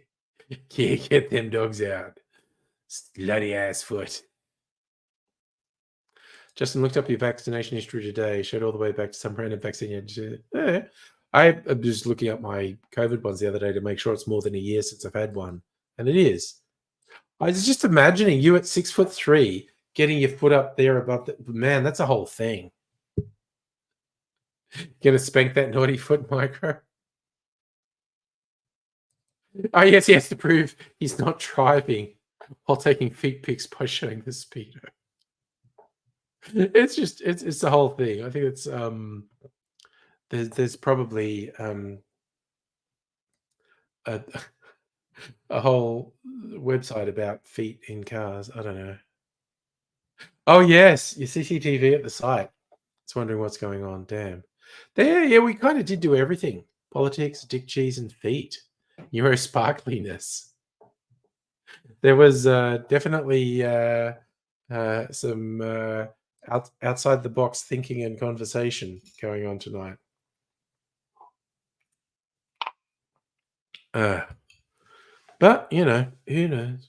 get them dogs out. Slutty ass foot. Justin looked up your vaccination history today, showed all the way back to some random vaccine. Yeah. I'm just looking up my COVID ones the other day to make sure it's more than a year since I've had one. And it is. I was just imagining you at 6'3", getting your foot up there above the man, that's a whole thing. Gonna spank that naughty foot micro. Oh yes, he has to prove he's not driving while taking feet pics by showing the speedo. It's just it's the whole thing. I think it's there's probably a a whole website about feet in cars. I don't know. Oh yes, your CCTV at the site. It's wondering what's going on. Damn. There, yeah, we kind of did do everything. Politics, dick cheese, and feet. Neuro sparkliness. There was definitely some outside the box thinking and conversation going on tonight. But you know, who knows?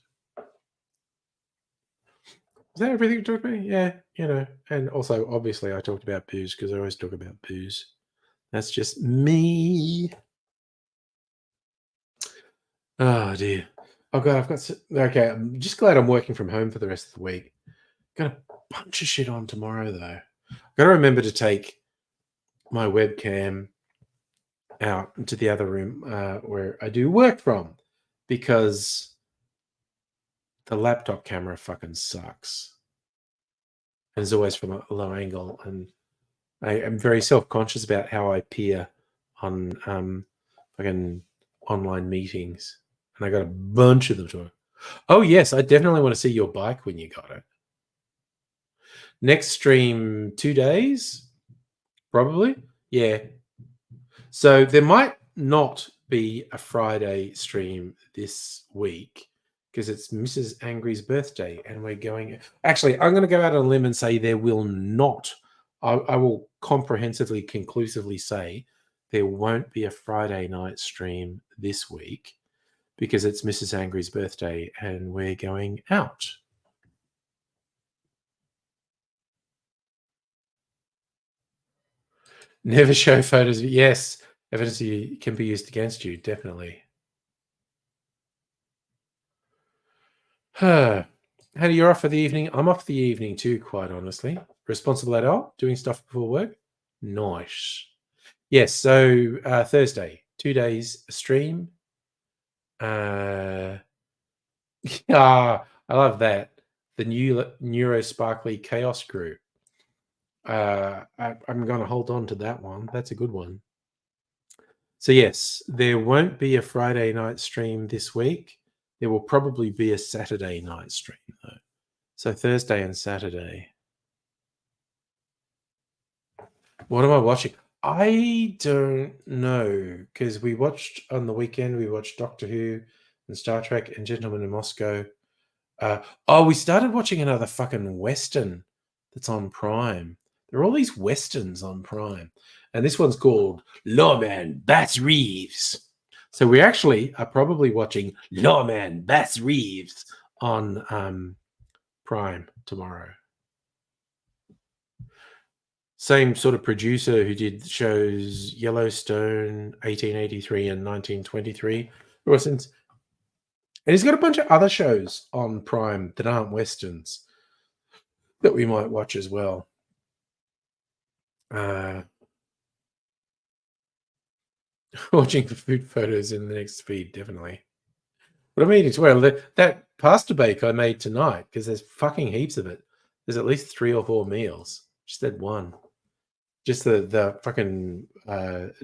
Is that everything you talked about? Yeah, you know. And also, obviously, I talked about booze because I always talk about booze. That's just me. Oh dear. Oh god, okay. I'm just glad I'm working from home for the rest of the week. Got a bunch of shit on tomorrow though. Got to remember to take my webcam out into the other room where I do work from, because the laptop camera fucking sucks. And it's always from a low angle, and I am very self-conscious about how I appear on fucking online meetings. And I got a bunch of them to. Oh yes, I definitely want to see your bike when you got it. Next stream 2 days, probably. Yeah. So there might not be a Friday stream this week because it's Mrs. Angry's birthday, and we're going. Actually, I'm going to go out on a limb and say there will not. I will comprehensively, conclusively say there won't be a Friday night stream this week because it's Mrs. Angry's birthday and we're going out. Never show photos. Yes, evidence can be used against you, definitely. How do you off for the evening? I'm off the evening too, quite honestly. Responsible adult, doing stuff before work. Nice. Yes, so Thursday, 2 days stream. I love that. The new Neuro Sparkly Chaos Crew. I'm going to hold on to that one. That's a good one. So yes, there won't be a Friday night stream this week. There will probably be a Saturday night stream though. So Thursday and Saturday. What am I watching? I don't know, because we watched on the weekend, we watched Doctor Who and Star Trek and Gentlemen in Moscow. We started watching another fucking Western that's on Prime. There are all these Westerns on Prime. And this one's called Lawman Bass Reeves. So we actually are probably watching Lawman Bass Reeves on Prime tomorrow. Same sort of producer who did shows Yellowstone, 1883 and 1923. And he's got a bunch of other shows on Prime that aren't Westerns that we might watch as well. Watching for food photos in the next feed, definitely. But I'm eating as well. That pasta bake I made tonight, because there's fucking heaps of it. There's at least 3 or 4 meals. Just that one. Just the fucking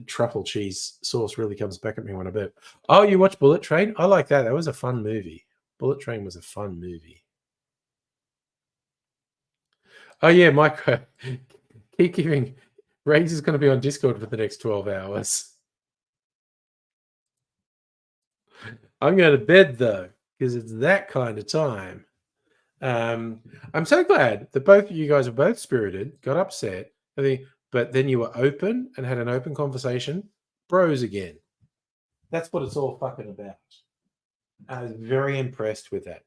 truffle cheese sauce really comes back at me when I bet. Oh, you watch Bullet Train? I like that. That was a fun movie. Bullet Train was a fun movie. Oh yeah, Micro. Keep giving. Ray's is going to be on Discord for the next 12 hours. I'm going to bed though, because it's that kind of time. I'm so glad that both of you guys are both spirited, got upset, but then you were open and had an open conversation. Bros again. That's what it's all fucking about. I was very impressed with that.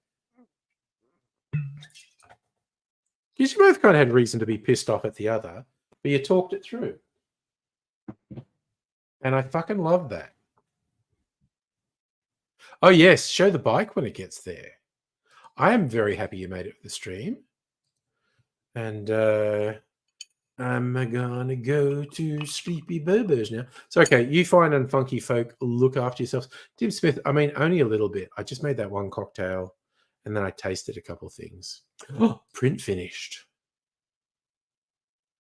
Because you both kind of had reason to be pissed off at the other, but you talked it through. And I fucking love that. Oh, yes. Show the bike when it gets there. I am very happy you made it for the stream. And I'm gonna go to Sleepy Bobo's now. So, okay, you fine and funky folk, look after yourselves. Tim Smith, I mean, only a little bit. I just made that one cocktail and then I tasted a couple of things. Oh, print finished.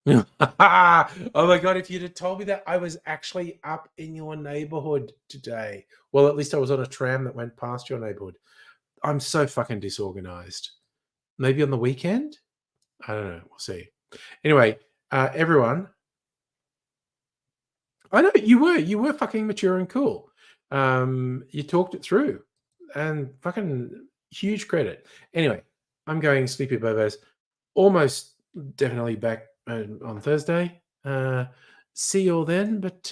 Oh my God, if you'd have told me that I was actually up in your neighborhood today. Well, at least I was on a tram that went past your neighborhood. I'm so fucking disorganized. Maybe on the weekend? I don't know. We'll see. Anyway, everyone. I know you were fucking mature and cool. You talked it through and fucking huge credit. Anyway, I'm going Sleepy Bobo's almost definitely back on Thursday. See you all then, but